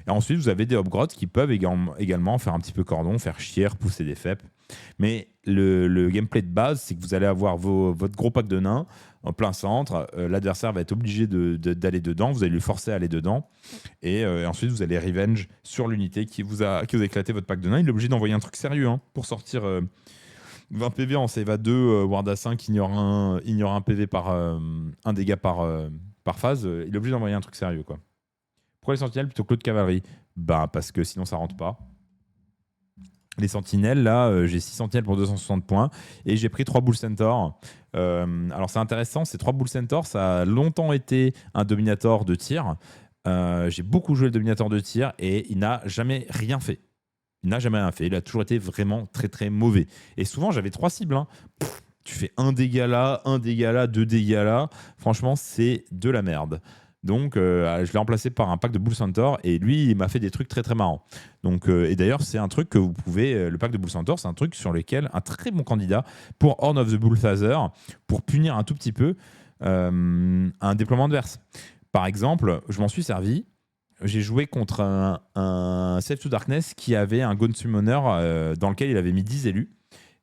Et ensuite, vous avez des Hobgroth qui peuvent également faire un petit peu cordon, faire chier, pousser des FEP. Mais le gameplay de base, c'est que vous allez avoir votre gros pack de nains en plein centre. L'adversaire va être obligé d'aller dedans. Vous allez lui forcer à aller dedans. Et ensuite, vous allez revenge sur l'unité qui vous a éclaté votre pack de nains. Il est obligé d'envoyer un truc sérieux pour sortir 20 PV en save à 2, ward à 5, ignore un PV un dégât par phase. Il est obligé d'envoyer un truc sérieux, quoi. Pourquoi les sentinelles plutôt que l'autre cavalerie? Parce que sinon ça rentre pas. Les sentinelles, là, j'ai 6 sentinelles pour 260 points et j'ai pris 3 Bull Centaur. Alors c'est intéressant, ces 3 Bull Centaur, ça a longtemps été un dominator de tir. J'ai beaucoup joué le dominator de tir et il n'a jamais rien fait. Il n'a jamais rien fait. Il a toujours été vraiment très très mauvais. Et souvent, j'avais 3 cibles. Hein. Tu fais 1 dégât là, 1 dégât là, 2 dégâts là. Franchement, c'est de la merde. Donc, je l'ai remplacé par un pack de Bull Centaur et lui, il m'a fait des trucs très très marrants. Donc, et d'ailleurs, c'est un truc que vous pouvez. Le pack de Bull Centaur, c'est un truc sur lequel un très bon candidat pour Horn of the Bullfather, pour punir un tout petit peu un déploiement adverse. Par exemple, je m'en suis servi. J'ai joué contre un Save to Darkness qui avait un Gaunt Summoner dans lequel il avait mis 10 élus.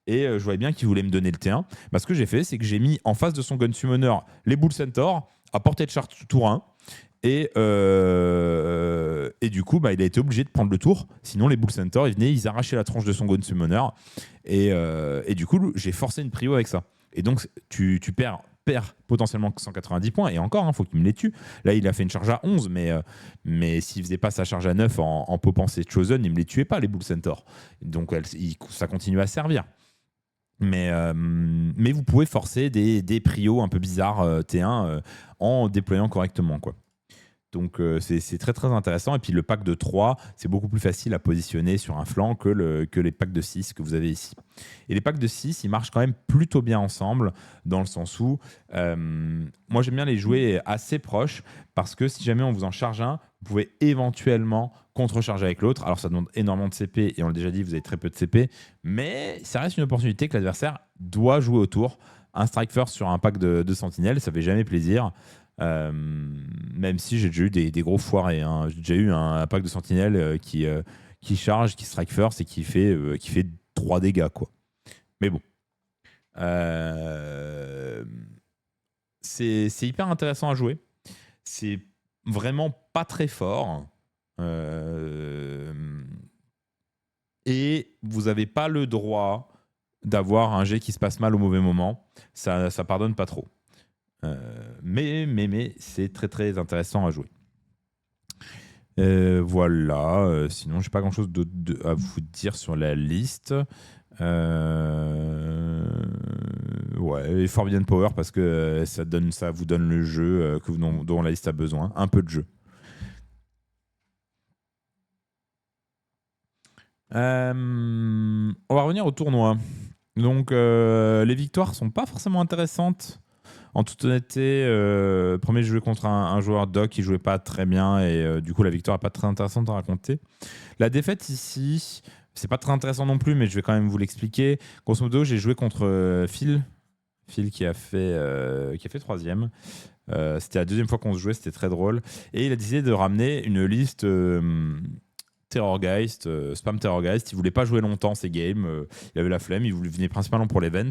Et je voyais bien qu'il voulait me donner le T1. Ce que j'ai fait, c'est que j'ai mis en face de son Gun Summoner les Bull Centaur à portée de charge tour 1. Et du coup, bah, il a été obligé de prendre le tour. Sinon, les Bull Center, ils venaient, ils arrachaient la tronche de son Gone Summoner. Et du coup, j'ai forcé une prio avec ça. Et donc, tu perds potentiellement 190 points. Et encore, il faut qu'il me les tue. Là, il a fait une charge à 11, mais s'il faisait pas sa charge à 9 en popant ses Chosen, il me les tuait pas, les Bull Center. Donc, ça continue à servir. Mais vous pouvez forcer des prios un peu bizarres T1 en déployant correctement, quoi. Donc c'est très très intéressant. Et puis le pack de 3, c'est beaucoup plus facile à positionner sur un flanc que les packs de 6 que vous avez ici. Et les packs de 6, ils marchent quand même plutôt bien ensemble, dans le sens où moi j'aime bien les jouer assez proches, parce que si jamais on vous en charge un, vous pouvez éventuellement contre-charger avec l'autre. Alors ça demande énormément de CP, et on l'a déjà dit, vous avez très peu de CP, mais ça reste une opportunité que l'adversaire doit jouer autour. Un strike first sur un pack de sentinelles, ça fait jamais plaisir. Même si j'ai déjà eu des gros foirés, hein. J'ai déjà eu un pack de sentinelles qui charge, qui strike first et qui fait 3 dégâts, quoi. Mais bon. C'est hyper intéressant à jouer. C'est vraiment pas très fort. Et vous n'avez pas le droit d'avoir un jet qui se passe mal au mauvais moment. Ça pardonne pas trop. Mais c'est très très intéressant à jouer. Voilà. Sinon, j'ai pas grand chose à vous dire sur la liste. Ouais, et Forbidden Power parce que ça vous donne le jeu dont la liste a besoin. Un peu de jeu. On va revenir au tournoi. Donc, les victoires sont pas forcément intéressantes. En toute honnêteté, premier, je jouais contre un joueur doc qui jouait pas très bien et du coup, la victoire n'est pas très intéressante à raconter. La défaite ici, c'est pas très intéressant non plus, mais je vais quand même vous l'expliquer. Grosso modo, j'ai joué contre Phil qui a fait troisième. C'était la deuxième fois qu'on se jouait, c'était très drôle. Et il a décidé de ramener une liste Terrorgeist, Spam Terrorgeist. Il voulait pas jouer longtemps ces games. Il avait la flemme. Il venait principalement pour l'event.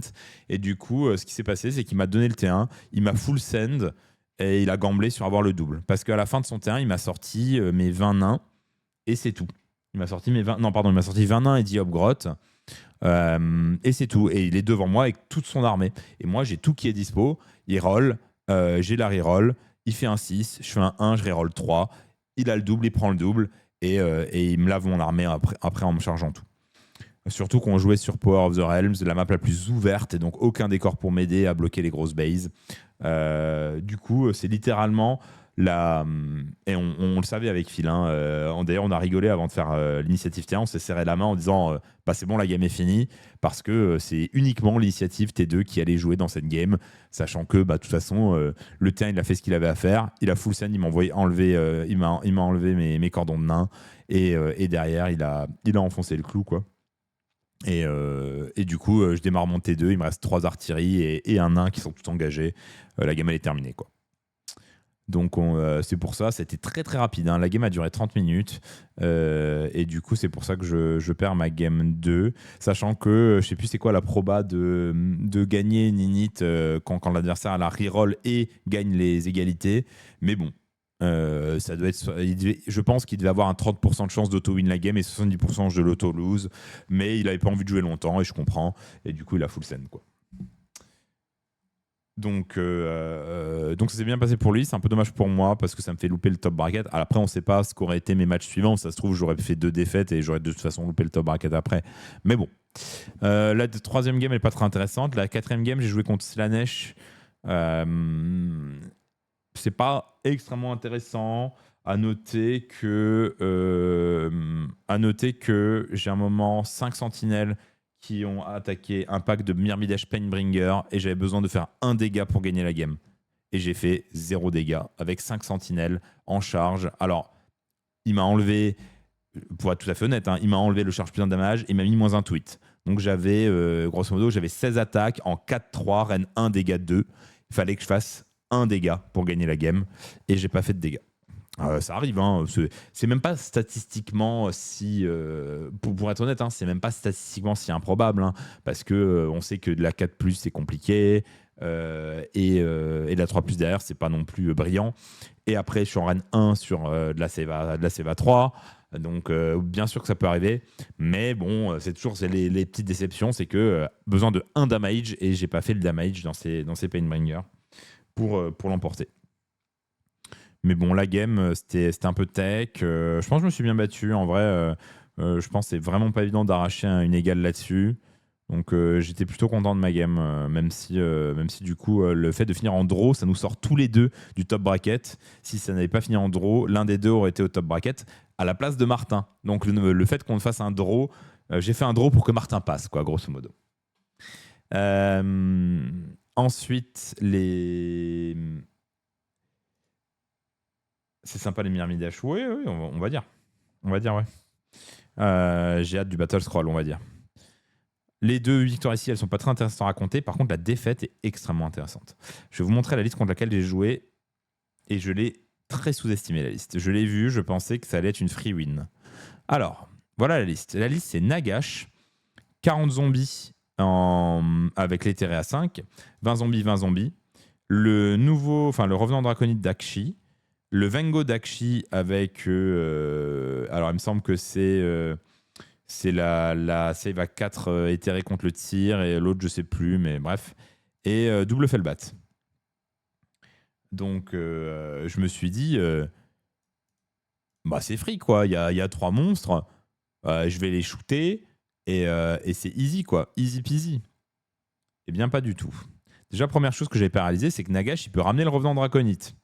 Et du coup, ce qui s'est passé, c'est qu'il m'a donné le T1. Il m'a full send et il a gamblé sur avoir le double. Parce qu'à la fin de son T1, il m'a sorti mes 20 nains et c'est tout. Il m'a sorti il m'a sorti 20 nains et 10 Hobgrottes. Et c'est tout. Et il est devant moi avec toute son armée. Et moi, j'ai tout qui est dispo. Il roll. J'ai la reroll. Il fait un 6. Je fais un 1. Je reroll 3. Il a le double. Il prend le double. Et il me lave mon armée après en me chargeant tout. Surtout qu'on jouait sur Power of the Realms, la map la plus ouverte, et donc aucun décor pour m'aider à bloquer les grosses bases. Du coup, c'est littéralement la... Et on le savait avec Phil. Hein, d'ailleurs, on a rigolé avant de faire l'initiative T1. On s'est serré la main en disant bah, c'est bon, la game est finie. Parce que c'est uniquement l'initiative T2 qui allait jouer dans cette game. Sachant que, bah, de toute façon, le T1, il a fait ce qu'il avait à faire. Il a full send, il m'a enlevé, il m'a enlevé mes cordons de nain. Et derrière, il a enfoncé le clou, quoi. Et du coup, je démarre mon T2, il me reste 3 artilleries et un nain qui sont tous engagés. La game, elle est terminée, quoi. Donc, c'est pour ça, c'était très très rapide. Hein. La game a duré 30 minutes. Et du coup, c'est pour ça que je perds ma game 2. Sachant que je sais plus c'est quoi la proba de gagner une init quand l'adversaire a la reroll et gagne les égalités. Mais bon, ça doit être, je pense qu'il devait avoir un 30% de chance d'auto-win la game et 70% de l'auto-lose. Mais il avait pas envie de jouer longtemps et je comprends. Et du coup, il a full send, quoi. Donc ça s'est bien passé pour lui. C'est un peu dommage pour moi parce que ça me fait louper le top bracket. Alors après, on ne sait pas ce qu'auraient été mes matchs suivants. Ça se trouve, j'aurais fait 2 défaites et j'aurais de toute façon loupé le top bracket après. Mais bon. La troisième game n'est pas très intéressante. La quatrième game, j'ai joué contre Slanesh. C'est pas extrêmement intéressant. À noter que j'ai un moment 5 sentinelles qui ont attaqué un pack de Myrmidesh Painbringer et j'avais besoin de faire 1 dégât pour gagner la game. Et j'ai fait 0 dégâts avec 5 sentinelles en charge. Alors, il m'a enlevé, pour être tout à fait honnête, hein, il m'a enlevé le charge plus un damage et il m'a mis moins un tweet. Donc j'avais, grosso modo, j'avais 16 attaques en 4-3, reine 1 dégât 2. Il fallait que je fasse 1 dégât pour gagner la game et j'ai pas fait de dégâts. Ça arrive, hein. C'est même pas statistiquement si. Pour être honnête, hein, c'est même pas statistiquement si improbable, hein, parce que on sait que de la 4+, c'est compliqué. Et la 3 plus derrière, c'est pas non plus brillant. Et après, je suis en reine 1 sur de la Seva 3. Donc, bien sûr que ça peut arriver. Mais bon, c'est toujours les petites déceptions. C'est que besoin de 1 damage et j'ai pas fait le damage dans ces Painbringer pour l'emporter. Mais bon, la game, c'était un peu tech. Je pense que je me suis bien battu. En vrai, je pense que c'est vraiment pas évident d'arracher une égale là-dessus. Donc j'étais plutôt content de ma game, même si du coup le fait de finir en draw, ça nous sort tous les deux du top bracket. Si ça n'avait pas fini en draw, l'un des deux aurait été au top bracket à la place de Martin. Donc le fait qu'on fasse un draw, j'ai fait un draw pour que Martin passe, quoi, grosso modo. Ensuite, c'est sympa les Myrmidash. Oui, on va dire. On va dire, ouais. J'ai hâte du Battle Scroll, on va dire. Les 2 victoires ici, elles sont pas très intéressantes à raconter. Par contre, la défaite est extrêmement intéressante. Je vais vous montrer la liste contre laquelle j'ai joué. Et je l'ai très sous-estimé, la liste. Je l'ai vue, je pensais que ça allait être une free win. Alors, voilà la liste. La liste, c'est Nagash, 40 zombies avec les terrés à 5, 20 zombies. Le revenant draconite d'Akshi. Le Vengo d'Akshi avec... alors, il me semble que c'est la save à 4 éthérée contre le tir et l'autre, je sais plus, mais bref. Et double Fellbat. Donc, je me suis dit, c'est free, quoi. Il y a 3 monstres. Je vais les shooter et c'est easy, quoi. Easy peasy. Eh bien, pas du tout. Déjà, première chose que j'avais pas réalisé, c'est que Nagash, il peut ramener le revenant draconite.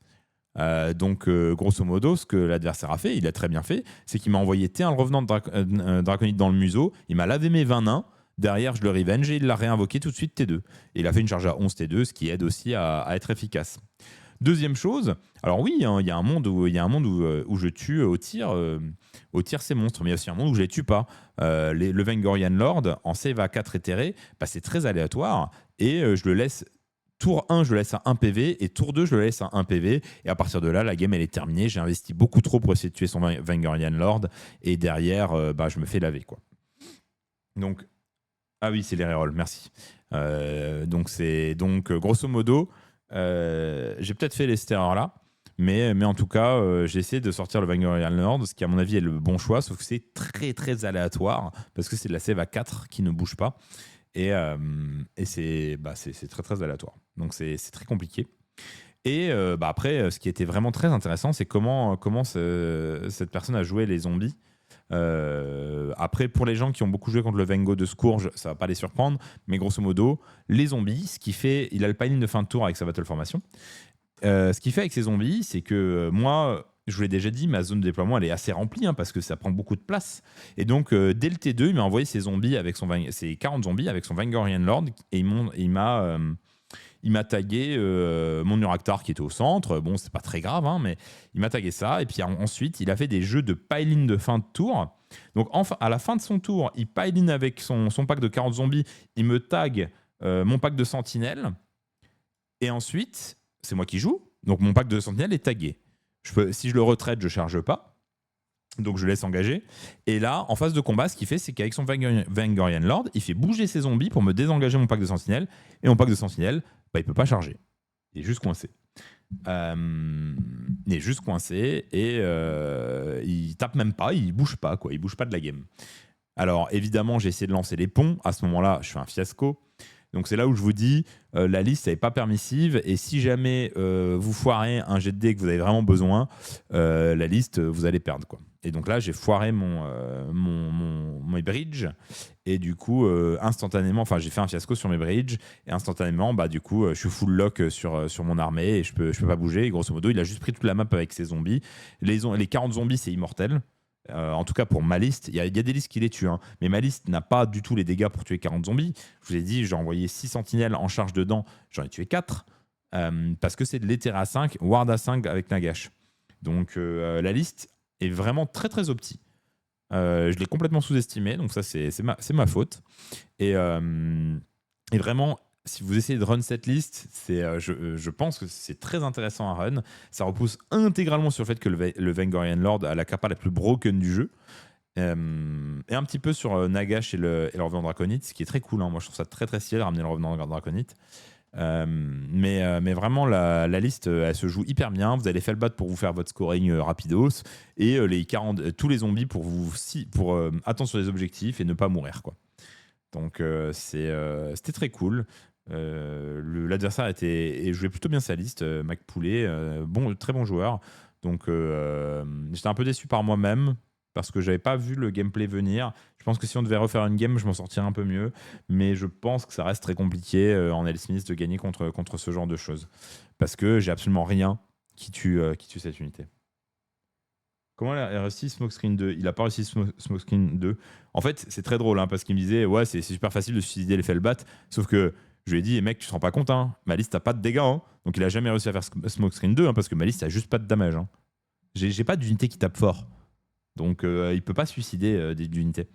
Donc, grosso modo, ce que l'adversaire a fait, il a très bien fait, c'est qu'il m'a envoyé T1 le revenant de draconite dans le museau, il m'a lavé mes 20 nains, derrière je le revenge et il l'a réinvoqué tout de suite T2. Et il a fait une charge à 11 T2, ce qui aide aussi à être efficace. Deuxième chose, alors oui, il y a un monde où je tue au tir ces monstres, mais il y a aussi un monde où je les tue pas. Le Vengorian Lord, en save à 4 éthéré, c'est très aléatoire, et je le laisse... Tour 1, je le laisse à 1 PV, et tour 2, je le laisse à 1 PV. Et à partir de là, la game, elle est terminée. J'ai investi beaucoup trop pour essayer de tuer son Vengorian Lord, et derrière, je me fais laver, quoi. Donc, ah oui, c'est les rerolls, merci. Donc, grosso modo, j'ai peut-être fait cette erreur-là, mais en tout cas, j'ai essayé de sortir le Vengorian Lord, ce qui, à mon avis, est le bon choix, sauf que c'est très, très aléatoire, parce que c'est de la save à 4 qui ne bouge pas. Et c'est très très aléatoire. Donc c'est très compliqué. Et après, ce qui était vraiment très intéressant, c'est comment cette personne a joué les zombies. Après, pour les gens qui ont beaucoup joué contre le Vengo de Scourge, ça va pas les surprendre. Mais grosso modo, les zombies, ce qui fait, il a le piling de fin de tour avec sa battle formation. Ce qu'il fait avec ces zombies, c'est que moi, je vous l'ai déjà dit, ma zone de déploiement, elle est assez remplie parce que ça prend beaucoup de place. Et donc, dès le T2, il m'a envoyé ses 40 zombies avec son Vengorian Lord et il m'a tagué mon Uraktar qui était au centre. Bon, c'est pas très grave, mais il m'a tagué ça. Et puis ensuite, il a fait des jeux de pile-in de fin de tour. Donc, à la fin de son tour, il pile-in avec son pack de 40 zombies. Il me tag mon pack de sentinelles. Et ensuite, c'est moi qui joue. Donc, mon pack de sentinelles est tagué. Si je le retraite, je charge pas. Donc je laisse engager. Et là, en phase de combat, ce qu'il fait, c'est qu'avec son Vengorian Lord, il fait bouger ses zombies pour me désengager mon pack de sentinelles. Et mon pack de sentinelles, il peut pas charger. Il est juste coincé. Et il tape même pas, il bouge pas, quoi. Il bouge pas de la game. Alors évidemment, j'ai essayé de lancer les ponts. À ce moment-là, je fais un fiasco. Donc c'est là où je vous dis, la liste n'est pas permissive, et si jamais vous foirez un jet de dés que vous avez vraiment besoin, la liste, vous allez perdre, quoi. Et donc là, j'ai foiré mon bridge, et du coup, instantanément, j'ai fait un fiasco sur mes bridges, et instantanément, du coup, je suis full lock sur mon armée, et je peux pas bouger, et grosso modo, il a juste pris toute la map avec ses zombies. Les 40 zombies, c'est immortel. En tout cas pour ma liste, il y a des listes qui les tuent, mais ma liste n'a pas du tout les dégâts pour tuer 40 zombies. Je vous ai dit, j'ai envoyé 6 sentinelles en charge dedans, j'en ai tué 4 parce que c'est de l'éthéré à 5, ward à 5 avec Nagash. Donc la liste est vraiment très très opti. Je l'ai complètement sous-estimé, donc ça c'est ma faute. Et vraiment, si vous essayez de run cette liste, je pense que c'est très intéressant à run. Ça repose intégralement sur le fait que le Vengorian Lord a la capa la plus broken du jeu. Et un petit peu sur Nagash et le revenant draconite, ce qui est très cool. Moi, je trouve ça très très stylé de ramener le revenant draconite. Mais vraiment, la liste, elle se joue hyper bien. Vous allez Felbat pour vous faire votre scoring rapidos et tous les zombies pour attendre sur les objectifs et ne pas mourir, quoi. Donc c'était très cool. L'adversaire jouait plutôt bien sa liste, Mac Poulet, très bon joueur. Donc j'étais un peu déçu par moi-même parce que j'avais pas vu le gameplay venir. Je pense que si on devait refaire une game, je m'en sortirais un peu mieux. Mais je pense que ça reste très compliqué en L. Smith de gagner contre ce genre de choses. Parce que j'ai absolument rien qui tue cette unité. Comment il a réussi Smokescreen 2? Il a pas réussi Smokescreen 2. En fait, c'est très drôle parce qu'il me disait ouais, c'est super facile de suicider les Felbat. Sauf que je lui ai dit mec, tu te rends pas compte, ma liste a pas de dégâts. Donc il a jamais réussi à faire Smokescreen 2 parce que ma liste a juste pas de damage. J'ai pas d'unité qui tape fort. Donc il peut pas suicider d'unité.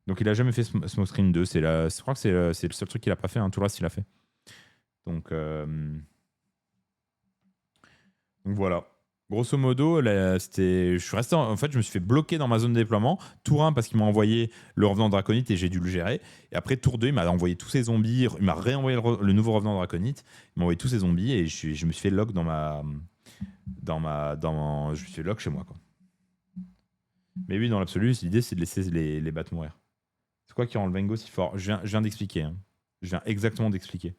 Donc il a jamais fait Smokescreen 2. Je crois que c'est le seul truc qu'il a pas fait. Tout le reste, il a fait. Donc voilà. Grosso modo, je suis resté en fait, je me suis fait bloquer dans ma zone de déploiement. Tour 1 parce qu'il m'a envoyé le revenant draconite et j'ai dû le gérer. Et après tour 2, il m'a envoyé tous ses zombies, il m'a réenvoyé le nouveau revenant draconite, il m'a envoyé tous ses zombies et je me suis fait lock je me suis fait lock chez moi, quoi. Mais oui, dans l'absolu, l'idée c'est de laisser les bats mourir. C'est quoi qui rend le Vengo si fort? Je viens d'expliquer. Je viens exactement d'expliquer.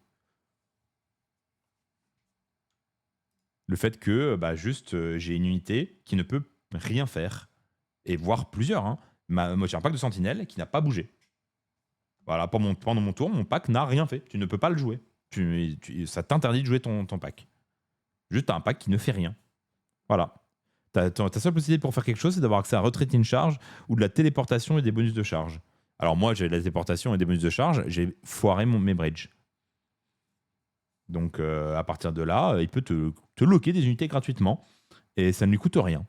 Le fait que j'ai une unité qui ne peut rien faire, et voire plusieurs. Moi, j'ai un pack de sentinelles qui n'a pas bougé. Voilà, pendant mon tour, mon pack n'a rien fait. Tu ne peux pas le jouer. Ça t'interdit de jouer ton pack. Juste, t'as un pack qui ne fait rien. Voilà. Ta seule possibilité pour faire quelque chose, c'est d'avoir accès à retraiter une charge ou de la téléportation et des bonus de charge. Alors moi, j'ai de la téléportation et des bonus de charge. J'ai foiré mes bridges. Donc à partir de là, il peut te locker des unités gratuitement et ça ne lui coûte rien.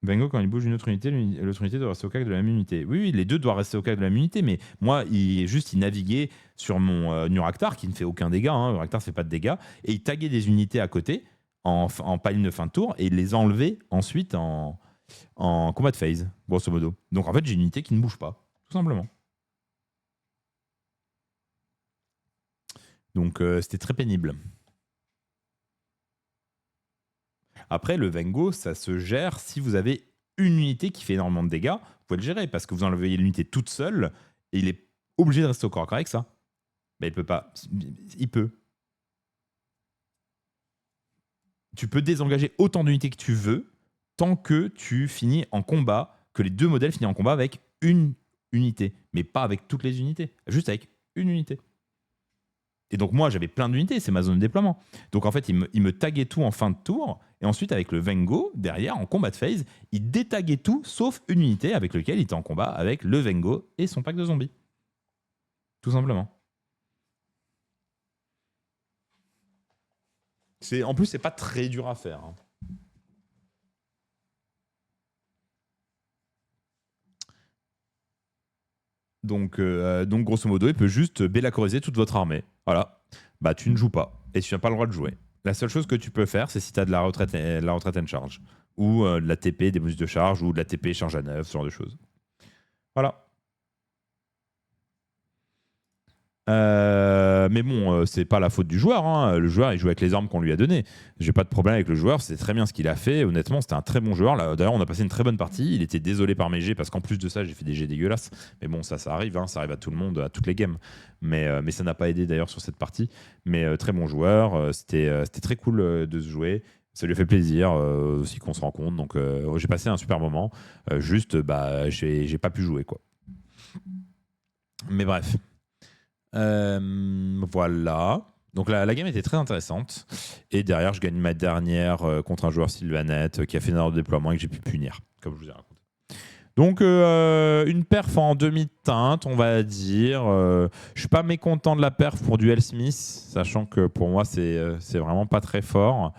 Vengo, quand il bouge une autre unité, l'autre unité doit rester au calque de la même unité. Oui, les deux doivent rester au calque de la même unité, mais moi, il naviguait sur mon Nuraktar qui ne fait aucun dégât. Nuraktar ne fait pas de dégâts. Et il taguait des unités à côté en paline de fin de tour et il les enlevait ensuite en combat de phase, grosso modo. Donc en fait, j'ai une unité qui ne bouge pas, tout simplement. Donc c'était très pénible. Après, le Vengo, ça se gère si vous avez une unité qui fait énormément de dégâts. Vous pouvez le gérer parce que vous enlevez l'unité toute seule et il est obligé de rester au corps à corps avec ça. Mais il peut pas. Il peut. Tu peux désengager autant d'unités que tu veux tant que tu finis en combat, que les deux modèles finissent en combat avec une unité, mais pas avec toutes les unités, juste avec une unité. Et donc moi, j'avais plein d'unités, c'est ma zone de déploiement. Donc en fait, il me taguait tout en fin de tour, et ensuite avec le Vengo, derrière, en combat de phase, il détaguait tout, sauf une unité avec laquelle il était en combat avec le Vengo et son pack de zombies. Tout simplement. En plus, c'est pas très dur à faire. Donc grosso modo, il peut juste bellacoriser toute votre armée. Voilà. Bah, tu ne joues pas. Et tu n'as pas le droit de jouer. La seule chose que tu peux faire, c'est si tu as de la retraite and charge. Ou de la TP, des bonus de charge, ou de la TP charge à 9, ce genre de choses. Voilà. Mais bon, c'est pas la faute du joueur. Le joueur, il joue avec les armes qu'on lui a données. J'ai pas de problème avec le joueur, c'est très bien ce qu'il a fait. Honnêtement, c'était un très bon joueur. D'ailleurs, on a passé une très bonne partie. Il était désolé par mes jets parce qu'en plus de ça, j'ai fait des jets dégueulasses. Mais bon, ça arrive, ça arrive à tout le monde, à toutes les games. Mais ça n'a pas aidé d'ailleurs sur cette partie. Mais très bon joueur. C'était très cool de se jouer. Ça lui a fait plaisir aussi qu'on se rencontre. Donc j'ai passé un super moment. Juste, j'ai pas pu jouer, quoi. Mais bref. Voilà. Donc la game était très intéressante. Et derrière, je gagne ma dernière contre un joueur Sylvanette qui a fait un ordre de déploiement et que j'ai pu punir, comme je vous ai raconté. Donc une perf en demi-teinte, on va dire. Je suis pas mécontent de la perf pour du Smith, sachant que pour moi, c'est vraiment pas très fort.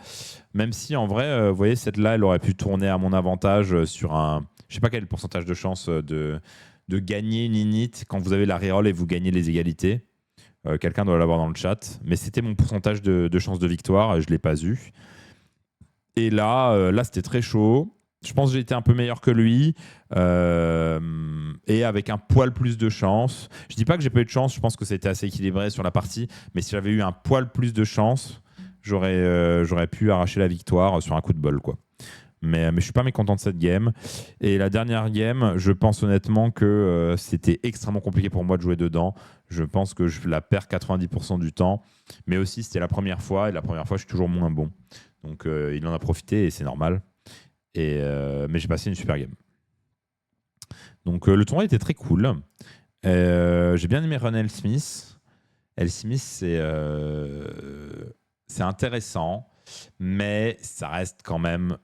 Même si en vrai, vous voyez, cette-là, elle aurait pu tourner à mon avantage sur un... Je sais pas quel est le pourcentage de chance de gagner une init quand vous avez la reroll et vous gagnez les égalités. Quelqu'un doit l'avoir dans le chat. Mais c'était mon pourcentage de chance de victoire. Je ne l'ai pas eu. Et là c'était très chaud. Je pense que j'ai été un peu meilleur que lui et avec un poil plus de chance. Je dis pas que j'ai pas eu de chance, je pense que c'était assez équilibré sur la partie, mais si j'avais eu un poil plus de chance, j'aurais pu arracher la victoire sur un coup de bol, quoi. Mais je suis pas mécontent de cette game. Et la dernière game, je pense honnêtement que c'était extrêmement compliqué pour moi de jouer dedans. Je pense que je la perds 90% du temps, mais aussi c'était la première fois, et la première fois je suis toujours moins bon. Donc il en a profité et c'est normal. Mais j'ai passé une super game. Donc le tournoi était très cool. J'ai bien aimé Run L. Smith. L. Smith, c'est intéressant, mais ça reste quand même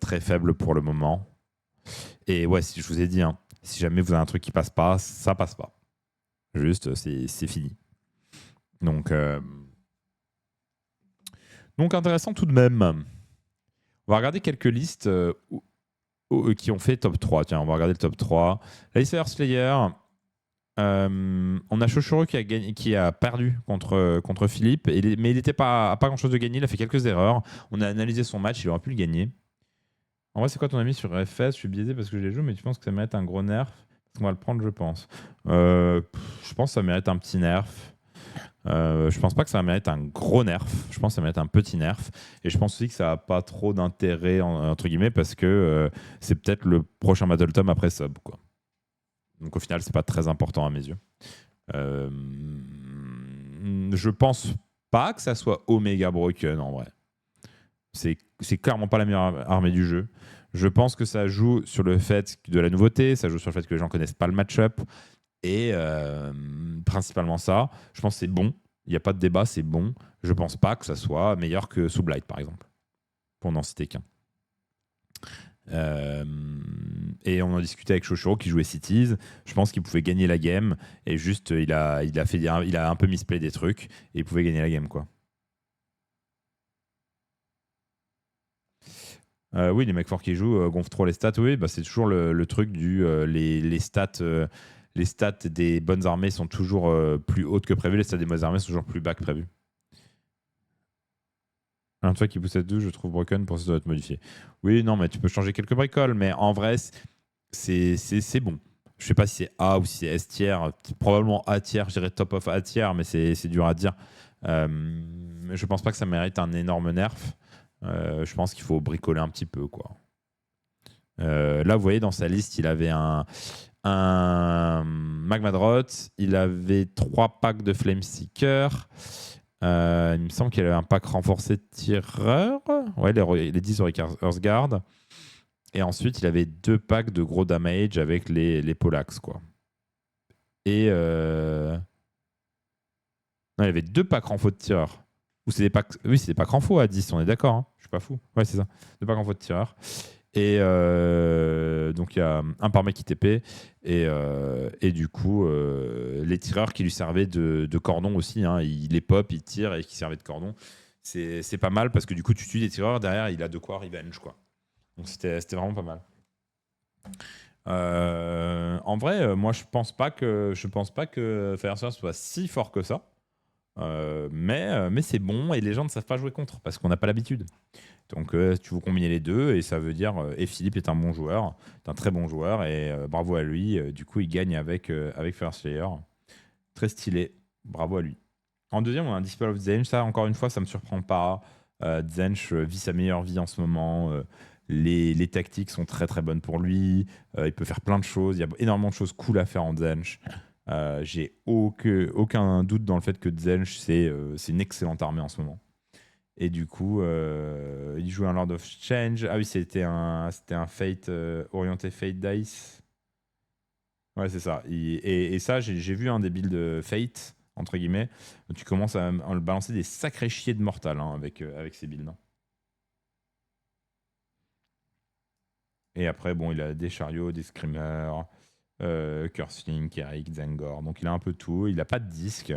très faible pour le moment. Et ouais, si je vous ai dit, hein, si jamais vous avez un truc qui passe pas, ça passe pas. Juste, c'est fini. Donc intéressant tout de même. On va regarder quelques listes qui ont fait top 3. Tiens, on va regarder le top 3. La liste Fire Slayer, on a Shoshoro qui a perdu contre Philippe, mais il n'était pas à pas grand chose de gagner. Il a fait quelques erreurs. On a analysé son match, il aurait pu le gagner. En vrai, c'est quoi ton avis sur FS? Je suis biaisé parce que je les joue, mais tu penses que ça mérite un gros nerf? On va le prendre, je pense. Je pense que ça mérite un petit nerf. Je pense pas que ça mérite un gros nerf. Je pense que ça mérite un petit nerf. Et je pense aussi que ça n'a pas trop d'intérêt, entre guillemets, parce que c'est peut-être le prochain Battle Tom après Sub, quoi. Donc au final, c'est pas très important à mes yeux. Je pense pas que ça soit Omega Broken en vrai. C'est clairement pas la meilleure armée du jeu. Je pense que ça joue sur le fait de la nouveauté, ça joue sur le fait que les gens connaissent pas le match-up et principalement ça. Je pense que c'est bon. Il n'y a pas de débat, c'est bon. Je pense pas que ça soit meilleur que Sublight par exemple, pour n'en citer qu'un. Et on en discutait avec Shoshoro qui jouait Cities. Je pense qu'il pouvait gagner la game et juste il a un peu misplay des trucs et il pouvait gagner la game, quoi. Oui, les mecs forts qui jouent gonflent trop les stats. Oui, bah, c'est toujours le truc les stats des bonnes armées sont toujours plus hautes que prévu. Les stats des mauvaises armées sont toujours plus bas que prévu. Un truc qui pousse à 12, je trouve broken pour ça doit être modifié. Oui, non, mais tu peux changer quelques bricoles, mais en vrai, c'est bon. Je sais pas si c'est A ou si c'est S tier. Probablement A tier, je dirais top of A tier, mais c'est dur à dire. Je pense pas que ça mérite un énorme nerf. Je pense qu'il faut bricoler un petit peu, quoi. Là, vous voyez, dans sa liste, il avait un Magmadrot, il avait 3 packs de Flameseeker. Il me semble qu'il avait un pack renforcé de tireur. Ouais, les 10 Earthguard. Et ensuite, il avait 2 packs de gros damage avec les Polax, quoi. Et non, il avait 2 packs renfaux de tireur. Ou c'est des packs... Oui, c'est des packs renfaux à 10, on est d'accord, hein. Je suis pas fou. Ouais, c'est ça. 2 packs renfaux de tireur. Et donc il y a un par mec qui TP et du coup les tireurs qui lui servaient de cordon aussi, hein, il les pop, il tire et qui servaient de cordon, c'est pas mal parce que du coup tu tues des tireurs, derrière il a de quoi revenge, quoi. Donc c'était vraiment pas mal. En vrai, moi je pense pas que Firestar soit si fort que ça. Mais c'est bon et les gens ne savent pas jouer contre parce qu'on n'a pas l'habitude. Donc tu vous combiner les deux et ça veut dire et Philippe est un bon joueur, est un très bon joueur et bravo à lui. Du coup il gagne avec First Slayer. Très stylé, bravo à lui. En deuxième on a un Dispel of Zench, ça encore une fois ça me surprend pas. Zench vit sa meilleure vie en ce moment. Les tactiques sont très très bonnes pour lui. Il peut faire plein de choses. Il y a énormément de choses cool à faire en Zench. J'ai aucun doute dans le fait que Zench c'est une excellente armée en ce moment. Et du coup, il jouait un Lord of Change. Ah oui, c'était un Fate orienté Fate Dice. Ouais, c'est ça. Et ça, j'ai vu un des builds Fate, entre guillemets. Tu commences à le balancer des sacrés chiés de mortal, hein, avec ces builds, hein. Et après, bon, il a des chariots, des screamers, Curselink, Eric, Zengor. Donc il a un peu tout. Il n'a pas de disque.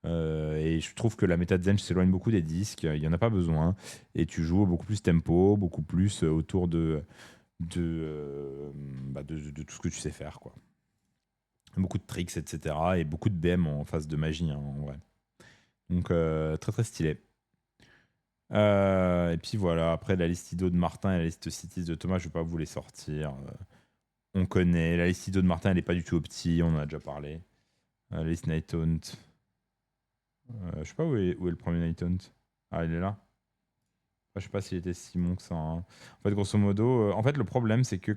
Et je trouve que la méta de Zench s'éloigne beaucoup des disques. Il n'y en a pas besoin. Et tu joues beaucoup plus tempo, beaucoup plus autour de tout ce que tu sais faire, quoi. Beaucoup de tricks, etc. Et beaucoup de BM en phase de magie, hein, en vrai. Donc très très stylé. Et puis voilà, après la liste IDO de Martin et la liste Cities de Thomas, je ne vais pas vous les sortir. On connaît. La liste IDO de Martin, elle n'est pas du tout opti, on en a déjà parlé. La liste Night Hunt. Je sais pas où est le premier Night Hunt. Ah, il est là. Je sais pas s'il était si bon que ça, hein. En fait, grosso modo, en fait, le problème, c'est que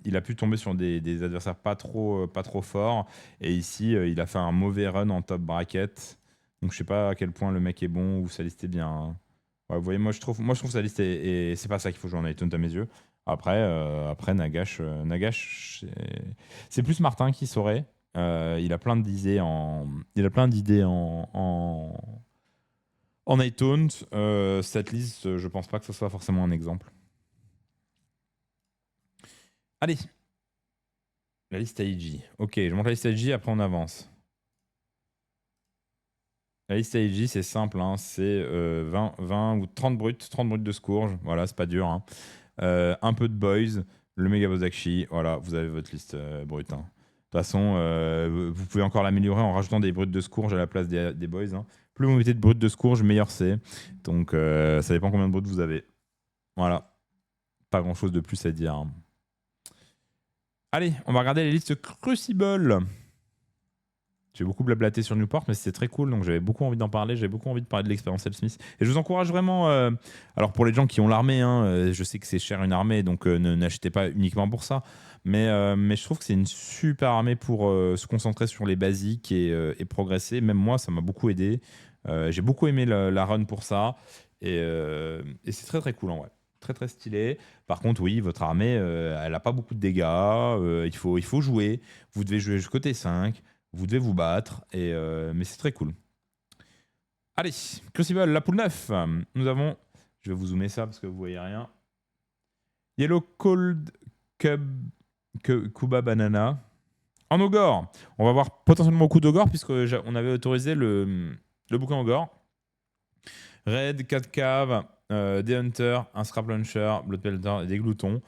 il a pu tomber sur des adversaires pas trop forts, et ici, il a fait un mauvais run en top bracket. Donc, je sais pas à quel point le mec est bon ou sa liste est bien, hein. Ouais, vous voyez, moi, je trouve sa liste c'est pas ça qu'il faut jouer en Night Hunt à mes yeux. Après Nagash, c'est plus Martin qui saurait. Il a plein d'idées en iTunes. Cette liste, je pense pas que ce soit forcément un exemple. Allez, la liste AEG. Ok, je monte la liste AEG, après on avance. La liste AEG, c'est simple, hein, c'est 20 ou 30 bruts de Scourge. Voilà, c'est pas dur, hein. Un peu de Boys, le Mega Bozakshi. Voilà, vous avez votre liste brute, hein. De toute façon, vous pouvez encore l'améliorer en rajoutant des brutes de Scourge à la place des Boys, hein. Plus vous mettez de brutes de Scourge, meilleur c'est. Donc, ça dépend combien de brutes vous avez. Voilà. Pas grand chose de plus à dire, hein. Allez, on va regarder les listes Crucible. J'ai beaucoup blablaté sur Newport, mais c'était très cool, donc j'avais beaucoup envie d'en parler. J'avais beaucoup envie de parler de l'expérience Smith. Et je vous encourage vraiment. Alors, pour les gens qui ont l'armée, hein, je sais que c'est cher une armée, donc n'achetez pas uniquement pour ça. Mais je trouve que c'est une super armée pour se concentrer sur les basiques et progresser. Même moi, ça m'a beaucoup aidé. J'ai beaucoup aimé la run pour ça. Et c'est très très cool en vrai. Très très stylé. Par contre, oui, votre armée, elle n'a pas beaucoup de dégâts. Il faut jouer. Vous devez jouer jusqu'au T5. Vous devez vous battre. Mais c'est très cool. Allez, Crucible, la poule 9. Nous avons. Je vais vous zoomer ça parce que vous voyez rien. Yellow Cold Kuba Banana. En Ogre, on va voir potentiellement beaucoup d'Ogre puisque on avait autorisé le bouquin Ogre. Red, 4 caves, des Hunters, un Scrap Launcher, Blood Pelter et des Gloutons.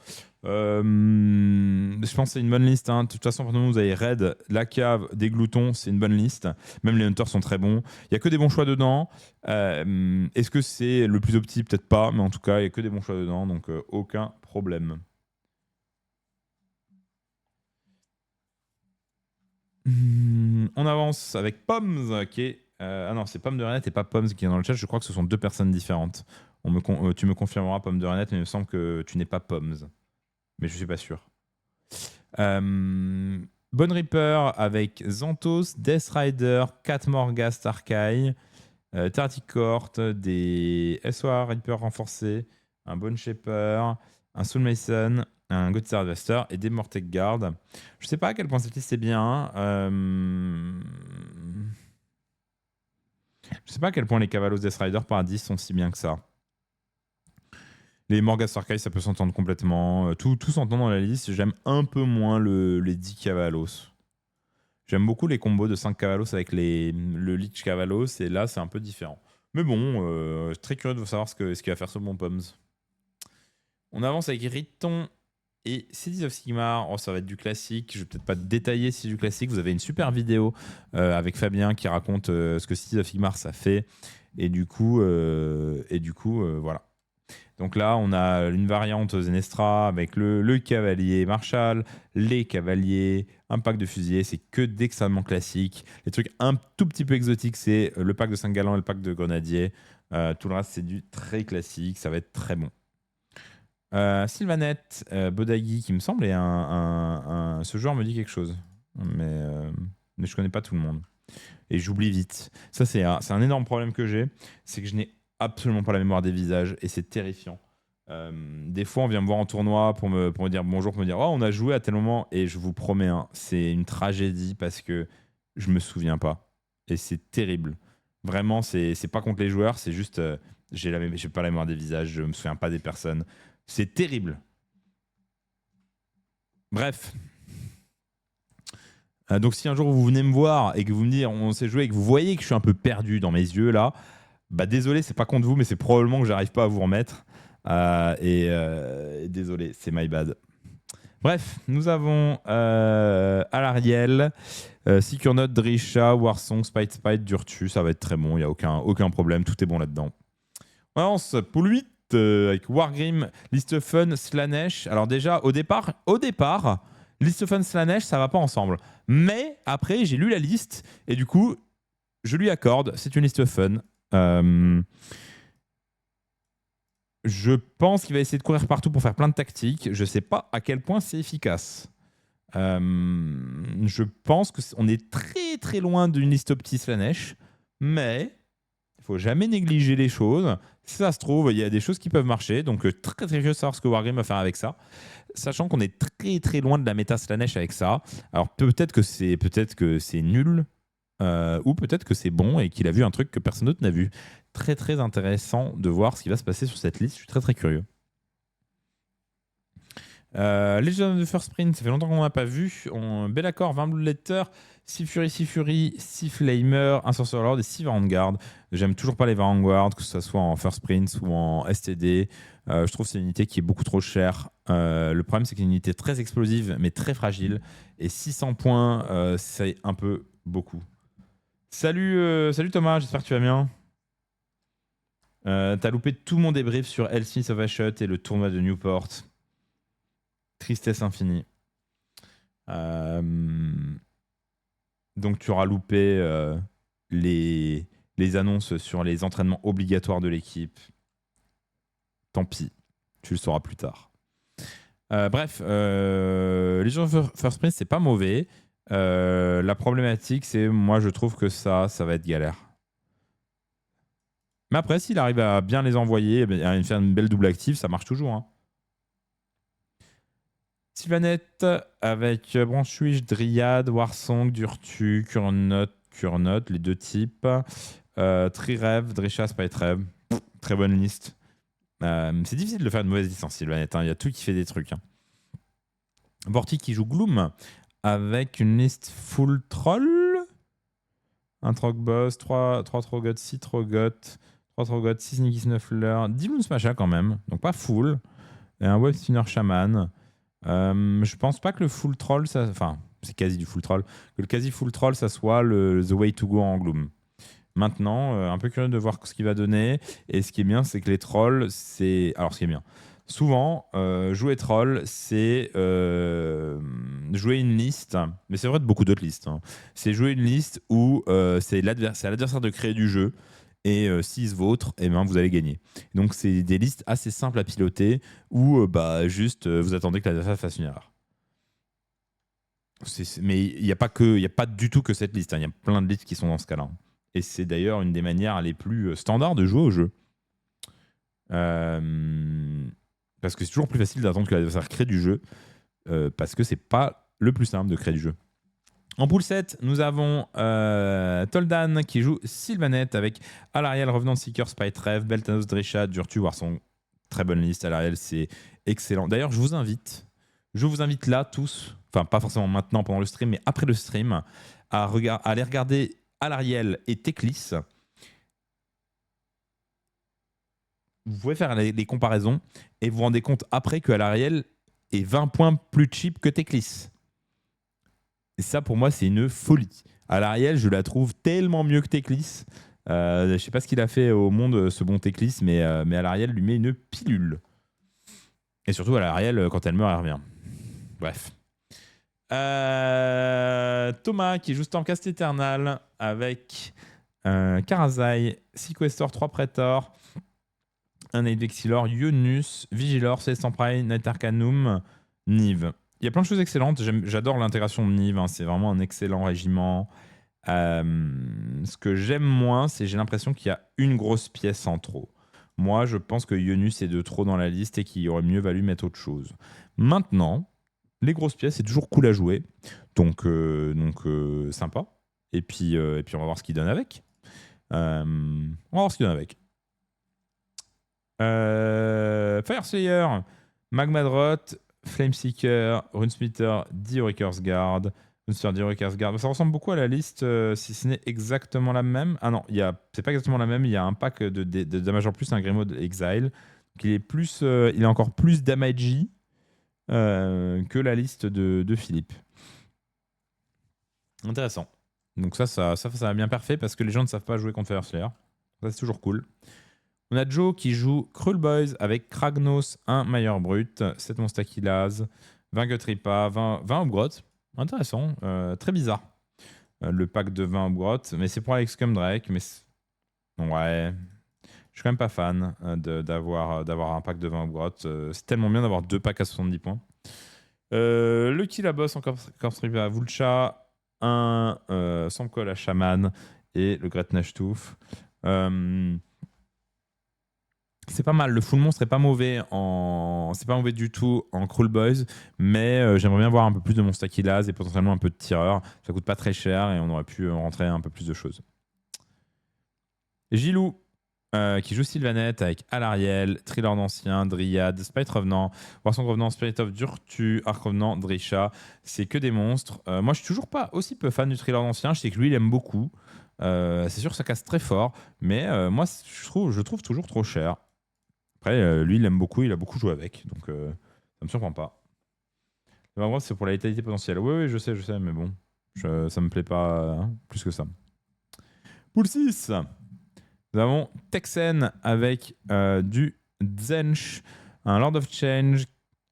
Je pense que c'est une bonne liste, hein. De toute façon, pour nous, vous avez Red, la cave, des Gloutons, c'est une bonne liste. Même les Hunters sont très bons. Il n'y a que des bons choix dedans. Est-ce que c'est le plus opti? Peut-être pas, mais en tout cas, il n'y a que des bons choix dedans, donc aucun problème. On avance avec Poms qui est. Ah non, c'est Pomme de Renette et pas Poms qui est dans le chat. Je crois que ce sont deux personnes différentes. Tu me confirmeras Pomme de Renette, mais il me semble que tu n'es pas Poms. Mais je suis pas sûr. Bone Reaper avec Xanthos, Death Rider, Cat Morghast Arcaille, Tarticourt, des SOA Reaper renforcés, un Bone Shaper, un Soul Mason, un God Harvester et des Mortec Guard. Je sais pas à quel point cette liste est bien. Je sais pas à quel point les Cavalos Death Rider par 10 sont si bien que ça. Les Morghast Arcaille, ça peut s'entendre complètement. Tout s'entend dans la liste. J'aime un peu moins les 10 Cavalos. J'aime beaucoup les combos de 5 Cavalos avec le Lich Cavalos, et là, c'est un peu différent. Mais bon, très curieux de savoir ce qu'il va faire ce bon Poms. On avance avec Riton et Cities of Sigmar. Oh, ça va être du classique. Je vais peut-être pas détailler si c'est du classique. Vous avez une super vidéo avec Fabien qui raconte ce que Cities of Sigmar ça fait. Et du coup, voilà. Donc là, on a une variante Zenestra avec le cavalier Marshall, les cavaliers, un pack de fusiliers. C'est que d'extrêmement classique. Les trucs un tout petit peu exotiques, c'est le pack de 5 galants et le pack de grenadiers. Tout le reste, c'est du très classique. Ça va être très bon. Sylvanette, Bodagi, qui me semble, est ce joueur me dit quelque chose. Mais je connais pas tout le monde. Et j'oublie vite. Ça, c'est un énorme problème que j'ai. C'est que je n'ai absolument pas la mémoire des visages et c'est terrifiant. Des fois, on vient me voir en tournoi pour me dire bonjour, pour me dire oh, on a joué à tel moment. Et je vous promets, hein, c'est une tragédie parce que je me souviens pas. Et c'est terrible. Vraiment, c'est pas contre les joueurs, c'est juste j'ai pas la mémoire des visages, je me souviens pas des personnes. C'est terrible. Bref. Donc si un jour vous venez me voir et que vous me dites on s'est joué et que vous voyez que je suis un peu perdu dans mes yeux là, bah désolé, c'est pas contre vous, mais c'est probablement que j'arrive pas à vous remettre. Désolé, c'est my bad. Bref, nous avons Alariel, Secure Note, Drisha, Warsong, Spite, Durtu. Ça va être très bon, il n'y a aucun problème, tout est bon là-dedans. On avance pour le 8 avec Wargrim, Listephen, Slanesh. Alors déjà, au départ, Listephen, Slanesh, ça va pas ensemble. Mais après, j'ai lu la liste et du coup, je lui accorde. C'est une liste fun. Je pense qu'il va essayer de courir partout pour faire plein de tactiques. Je sais pas à quel point c'est efficace. Je pense qu'on est très très loin d'une liste Opti Slanesh, mais il faut jamais négliger les choses. Si ça se trouve, il y a des choses qui peuvent marcher. Donc très très curieux de savoir ce que Wargrim va faire avec ça. Sachant qu'on est très très loin de la méta Slanesh avec ça. Alors peut-être que c'est nul. Ou peut-être que c'est bon et qu'il a vu un truc que personne d'autre n'a vu. Très très intéressant de voir ce qui va se passer sur cette liste. Je suis très très curieux. Legion of the First Sprint, ça fait longtemps qu'on n'a pas vu. Bel accord, 20 Blue Letter, 6 Fury, 6 Flamer, 1 Sorcerer Lord et 6 Vanguard. J'aime toujours pas les Vanguard, que ce soit en First Sprint ou en STD. Je trouve que c'est une unité qui est beaucoup trop chère. Le problème, c'est que c'est une unité très explosive, mais très fragile. Et 600 points, c'est un peu beaucoup. Salut Thomas, j'espère que tu vas bien. T'as loupé tout mon débrief sur Smith of Ashut et le tournoi de Newport. Tristesse infinie. Donc tu auras loupé les annonces sur les entraînements obligatoires de l'équipe. Tant pis, tu le sauras plus tard. Bref, Legion of First Sprint, c'est pas mauvais. La problématique, c'est moi je trouve que ça va être galère. Mais après, s'il arrive à bien les envoyer, à faire une belle double active, ça marche toujours. Hein. Sylvanette avec Branchwich, Dryad, Warsong, Durtu, Kurnot, les deux types. Trirev, Drisha, Spytrev. Très bonne liste. C'est difficile de faire une mauvaise liste en Sylvanette. Hein. Il y a tout qui fait des trucs. Hein. Vorti qui joue Gloom avec une liste full troll. Un Trog Boss, 3 Trogoth, 6 Trogoth, 3 Trogoth, 6 Sneaky Snuffler, 10 Moon Smasha quand même, donc pas full. Et un Web Spinner Shaman. Je pense pas que le full troll, enfin, c'est quasi du full troll, que le quasi full troll, ça soit the way to go en Gloom. Maintenant, un peu curieux de voir ce qu'il va donner. Et ce qui est bien, c'est que les trolls, c'est. Alors, ce qui est bien. Souvent, jouer troll, c'est jouer une liste, mais c'est vrai de beaucoup d'autres listes. Hein. C'est jouer une liste où c'est à l'adversaire de créer du jeu. Et s'il se vautre, eh ben, vous allez gagner. Donc, c'est des listes assez simples à piloter où juste vous attendez que l'adversaire fasse une erreur. Mais il n'y a pas du tout que cette liste. Hein. Il y a plein de listes qui sont dans ce cas-là. Et c'est d'ailleurs une des manières les plus standards de jouer au jeu. Parce que c'est toujours plus facile d'attendre que l'adversaire crée du jeu. Parce que c'est pas le plus simple de créer du jeu. En pool 7, nous avons Toldan qui joue Sylvanette avec Alariel, Revenant Seeker, Spytrev, Beltanos, Drisha, Durtu, Warson. Très bonne liste. Alariel, c'est excellent. D'ailleurs, je vous invite là tous, enfin pas forcément maintenant pendant le stream, mais après le stream, à aller regarder Alariel et Teclis. Vous pouvez faire les comparaisons et vous vous rendez compte après que Alariel est 20 points plus cheap que Teclis. Et ça, pour moi, c'est une folie. Alariel, je la trouve tellement mieux que Teclis. Je ne sais pas ce qu'il a fait au monde, ce bon Teclis, mais Alariel lui met une pilule. Et surtout, Alariel, quand elle meurt, elle revient. Bref. Thomas qui joue Stormcast Eternal avec Karazai, Sequestor, 3 Praetor, un Aid Vexilor, Yunus, Vigilor, Célestant Prime, Night Arcanum, Nive. Il y a plein de choses excellentes. J'adore l'intégration de Nive. Hein. C'est vraiment un excellent régiment. Ce que j'aime moins, c'est j'ai l'impression qu'il y a une grosse pièce en trop. Moi, je pense que Yunus est de trop dans la liste et qu'il aurait mieux valu mettre autre chose. Maintenant, les grosses pièces, c'est toujours cool à jouer. Donc sympa. Et puis, on va voir ce qu'il donne avec. Fireslayer, Magmadrot, Flameseeker, Runesplitter, Dioreker's Guard. Guard. Ça ressemble beaucoup à la liste, si ce n'est exactement la même. Ah non, c'est pas exactement la même. Il y a un pack de damage en plus, un Grimoire Exile. Donc il est encore plus damagey que la liste de Philippe. Intéressant. Donc ça va bien parfait parce que les gens ne savent pas jouer contre Fireslayer. Ça, c'est toujours cool. On a Joe qui joue Cruel Boys avec Kragnos, 1 Mailleur Brut, 7 Monstakilaz, 20 Gutripa, 20 Upgrowth. Intéressant, très bizarre. Le pack de 20 Upgrowth, mais c'est pour Alex Drake, mais ouais, je suis quand même pas fan d'avoir un pack de 20 Upgrowth. C'est tellement bien d'avoir 2 packs à 70 points. Le Killaboss en Corpse Reaper à Vulcha, un Samkol à Shaman et le Gretnashtouf. C'est pas mal. Le full monstre est pas mauvais c'est pas mauvais du tout en Cruel Boys, mais j'aimerais bien voir un peu plus de Monstakilaz et potentiellement un peu de tireur. Ça coûte pas très cher et on aurait pu rentrer un peu plus de choses. Gilou, qui joue Sylvanette avec Alariel, Thriller d'Ancien, Dryad, Spite Revenant, Warson Revenant, Spirit of Durtu, Arc Revenant, Drisha. C'est que des monstres. Moi, je suis toujours pas aussi peu fan du Thriller d'Ancien. Je sais que lui, il aime beaucoup. C'est sûr que ça casse très fort, mais moi, je trouve toujours trop cher. Après, lui, il aime beaucoup, il a beaucoup joué avec, donc ça me surprend pas. Le Warcraft, c'est pour la létalité potentielle. Oui, je sais, mais bon, ça me plaît pas plus que ça. Pool 6, nous avons Texen avec du Zench, un Lord of Change,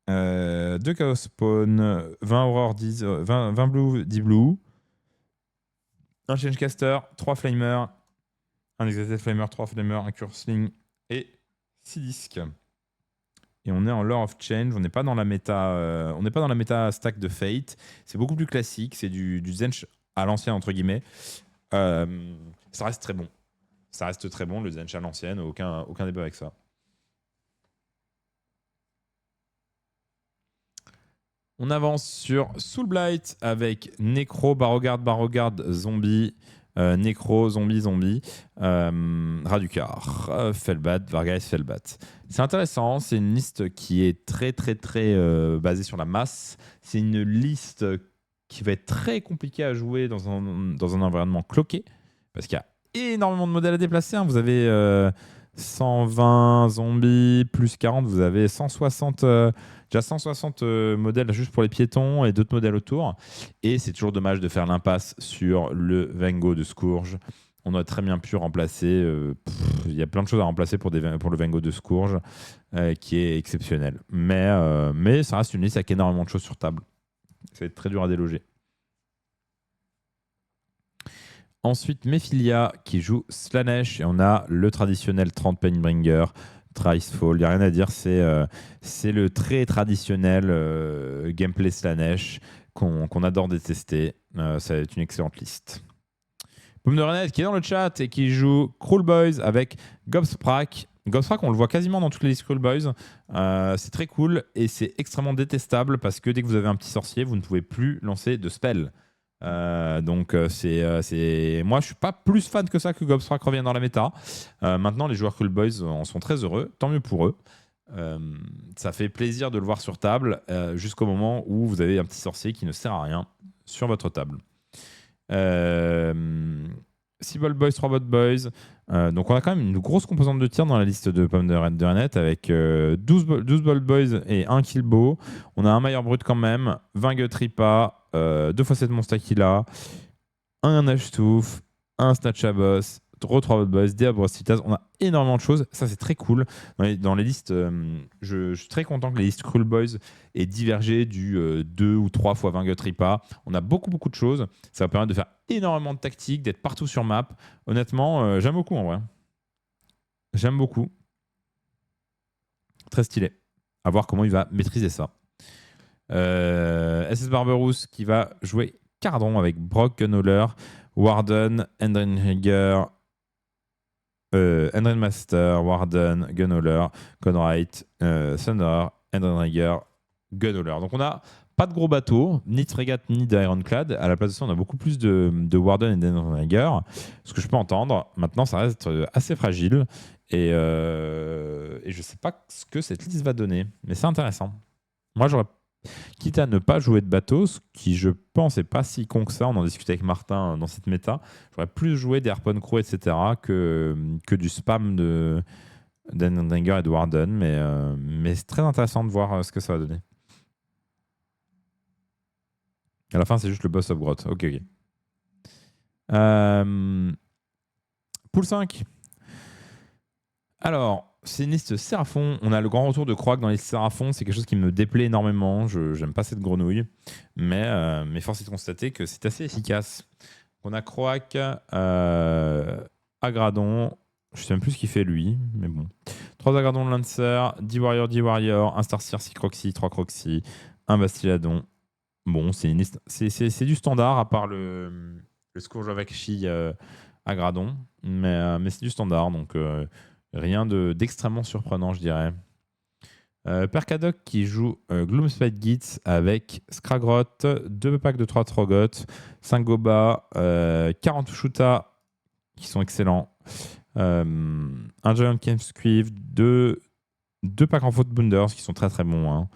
2 Chaos Spawn, 20 Aurore 10, 20 Blue, 10 Blue, un Changecaster, 3 Flamer, un Exalted Flamer, 3 Flamer, un Cursling et 6 disques. Et on est en Lore of Change, on n'est pas dans la méta stack de Fate, c'est beaucoup plus classique, c'est du Zench à l'ancienne entre guillemets. Ça reste très bon. Ça reste très bon, le Zench à l'ancienne, aucun débat avec ça. On avance sur Soulblight avec Necro, Barrowguard, Zombie, Necro, Zombie, Radukar, Felbat, Varghese, Felbat. C'est intéressant, c'est une liste qui est très basée sur la masse. C'est une liste qui va être très compliquée à jouer dans un environnement cloqué, parce qu'il y a énormément de modèles à déplacer. Vous avez 120 zombies, plus 40, vous avez 160... déjà 160 modèles juste pour les piétons et d'autres modèles autour. Et c'est toujours dommage de faire l'impasse sur le Vengo de Scourge. On aurait très bien pu remplacer. Il y a plein de choses à remplacer pour le Vengo de Scourge, qui est exceptionnel. Mais ça reste une liste avec énormément de choses sur table. Ça va être très dur à déloger. Ensuite, Mephilia qui joue Slaanesh. Et on a le traditionnel 30 Painbringer. Tricefall, il n'y a rien à dire, c'est le très traditionnel gameplay Slaanesh qu'on adore détester. Ça va être une excellente liste. Pomme de Renette qui est dans le chat et qui joue Cruel Boys avec Gobsprak. Gobsprak, on le voit quasiment dans toutes les listes Cruel Boys. C'est très cool et c'est extrêmement détestable parce que dès que vous avez un petit sorcier, vous ne pouvez plus lancer de spell. Donc moi je suis pas plus fan que ça que Gobsprak revienne dans la méta. Maintenant les joueurs Cruel Boys en sont très heureux, tant mieux pour eux. Ça fait plaisir de le voir sur table jusqu'au moment où vous avez un petit sorcier qui ne sert à rien sur votre table. 6 Ball Boys, 3 Bot Boys. Donc on a quand même une grosse composante de tir dans la liste de pommes de Renette avec 12 Ball Boys et 1 Killbow. On a un Mailleur Brut quand même, 20 Gutripa, 2 x 7 Monstakila, un Nashtouf, un Snatchaboss, 3 Bot Boys, des Abrocitas. On a énormément de choses. Ça, c'est très cool. Dans les listes, je suis très content que les listes Cruel Boys aient divergé du 2 ou 3 x 20 Gutripa. On a beaucoup de choses. Ça va permettre de faire énormément de tactiques, d'être partout sur map. Honnêtement, j'aime beaucoup en vrai. J'aime beaucoup. Très stylé. À voir comment il va maîtriser ça. SS Barberousse qui va jouer Cardron avec Brock, Gunhauler, Warden, Endrinrigger, Endrinmaster, Warden, Gunhauler, Conwright, Thunder, Endrinrigger, Gunhauler. Donc on a pas de gros bateaux, ni de frégate, ni d'Ironclad. À la place de ça, on a beaucoup plus de Warden et d'Endrinrigger. Ce que je peux entendre. Maintenant, ça reste assez fragile. Et je sais pas ce que cette liste va donner. Mais c'est intéressant. Moi, j'aurais, quitte à ne pas jouer de bateau, ce qui, je pense, n'est pas si con que ça. On en discutait avec Martin dans cette méta. J'aurais plus joué des Harpoon Crew, etc. que du spam d'Endringer et de Warden. Mais c'est très intéressant de voir ce que ça va donner. À la fin, c'est juste le boss of grotte. Ok. Pool 5. Alors, c'est une liste Séraphon. On a le grand retour de Croak dans les listes Séraphon. C'est quelque chose qui me déplaît énormément. Je n'aime pas cette grenouille. Mais force est de constater que c'est assez efficace. On a Croak, Agradon. Je sais même plus ce qu'il fait lui, mais bon. 3 Agradon de Lancer, 10 Warrior, 10 Warrior, 1 Starseer, 6 Croxy, 3 Croxy, 1 Bastiladon. Bon, c'est une liste. C'est du standard, à part le Scourge avec Chi Agradon. Mais c'est du standard, donc rien d'extrêmement surprenant, je dirais. Percadoc qui joue Gloomspite Gitz avec Skragrot, 2 packs de 3 Trogot, 5 Goba, 40 Shuta qui sont excellents, un Giant Camp Squeeve, 2 packs en faute Bounders qui sont très très bons. Hein.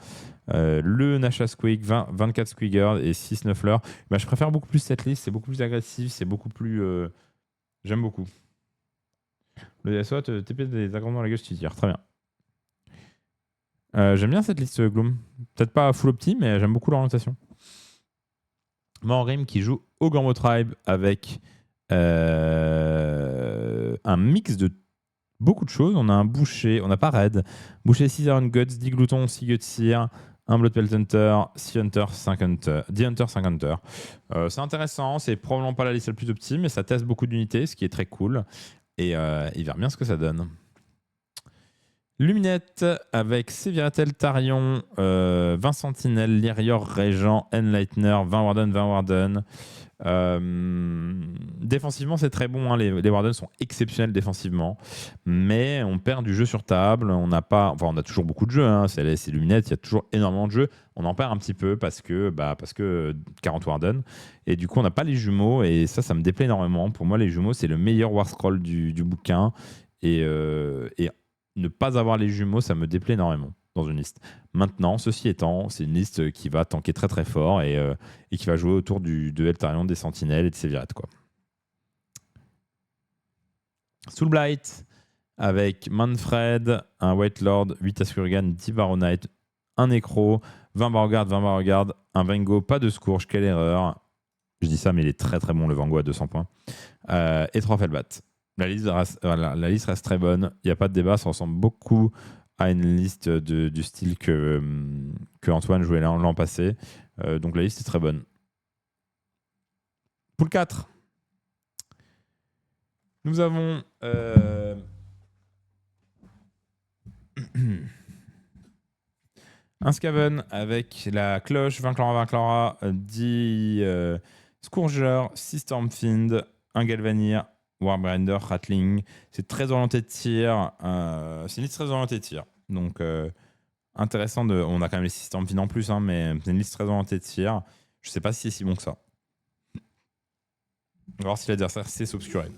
Le Nasha Squeak, 24 Squeaker et 6 Nuffler. Bah, je préfère beaucoup plus cette liste, c'est beaucoup plus agressif, c'est beaucoup plus. J'aime beaucoup. Le DSO te TP des agrands dans la gueule, tu tires. Très bien. J'aime bien cette liste Gloom. Peut-être pas full opti, mais j'aime beaucoup l'orientation. Morim qui joue au Gambo Tribe avec un mix de beaucoup de choses. On a un boucher, on n'a pas raid. Boucher 6 Iron Guts, 10 Glouton, 6 Gutseer, un Bloodpelt Hunter, 6 Hunter, 5 Hunter, 10 Hunter, 5 Hunter. C'est intéressant, c'est probablement pas la liste la plus opti, mais ça teste beaucoup d'unités, ce qui est très cool. Et il verra bien ce que ça donne. Luminette avec Séviratel, Tarion, 20 Sentinelles, Lyrior, Régent, Enlightener, 20 Warden. Défensivement, c'est très bon. Hein. Les Warden sont exceptionnels défensivement, mais on perd du jeu sur table. On a toujours beaucoup de jeux. Hein. C'est Luminette, il y a toujours énormément de jeux. On en perd un petit peu parce que 40 Warden. Et du coup, on n'a pas les jumeaux. Et ça me déplaît énormément. Pour moi, les jumeaux, c'est le meilleur War Scroll du bouquin. Et ne pas avoir les jumeaux, ça me déplaît énormément dans une liste. Maintenant, ceci étant, c'est une liste qui va tanker très très fort et qui va jouer autour de Eltarion, des Sentinelles et de Sévirate. Soulblight avec Manfred, un White Lord, 8 Askurgan, 10 Baronite, un Necro, 20 Beauregard, un Vengo, pas de Scourge, quelle erreur. Je dis ça, mais il est très très bon le Vengo à 200 points. Et 3 Felbat. La liste reste très bonne. Il n'y a pas de débat. Ça ressemble beaucoup à une liste du style que Antoine jouait l'an passé. Donc la liste est très bonne. Pool 4. Nous avons un Skaven avec la cloche, 20 Clara, 10 Scourgeur, 6 Stormfiend, un Galvanir, Warbrander, Ratling. C'est très orienté de tir. C'est une liste très orientée de tir. Donc, intéressant. On a quand même les systèmes fin en plus, hein, mais c'est une liste très orientée de tir. Je sais pas si c'est si bon que ça. On va voir si l'adversaire sait s'obscurer.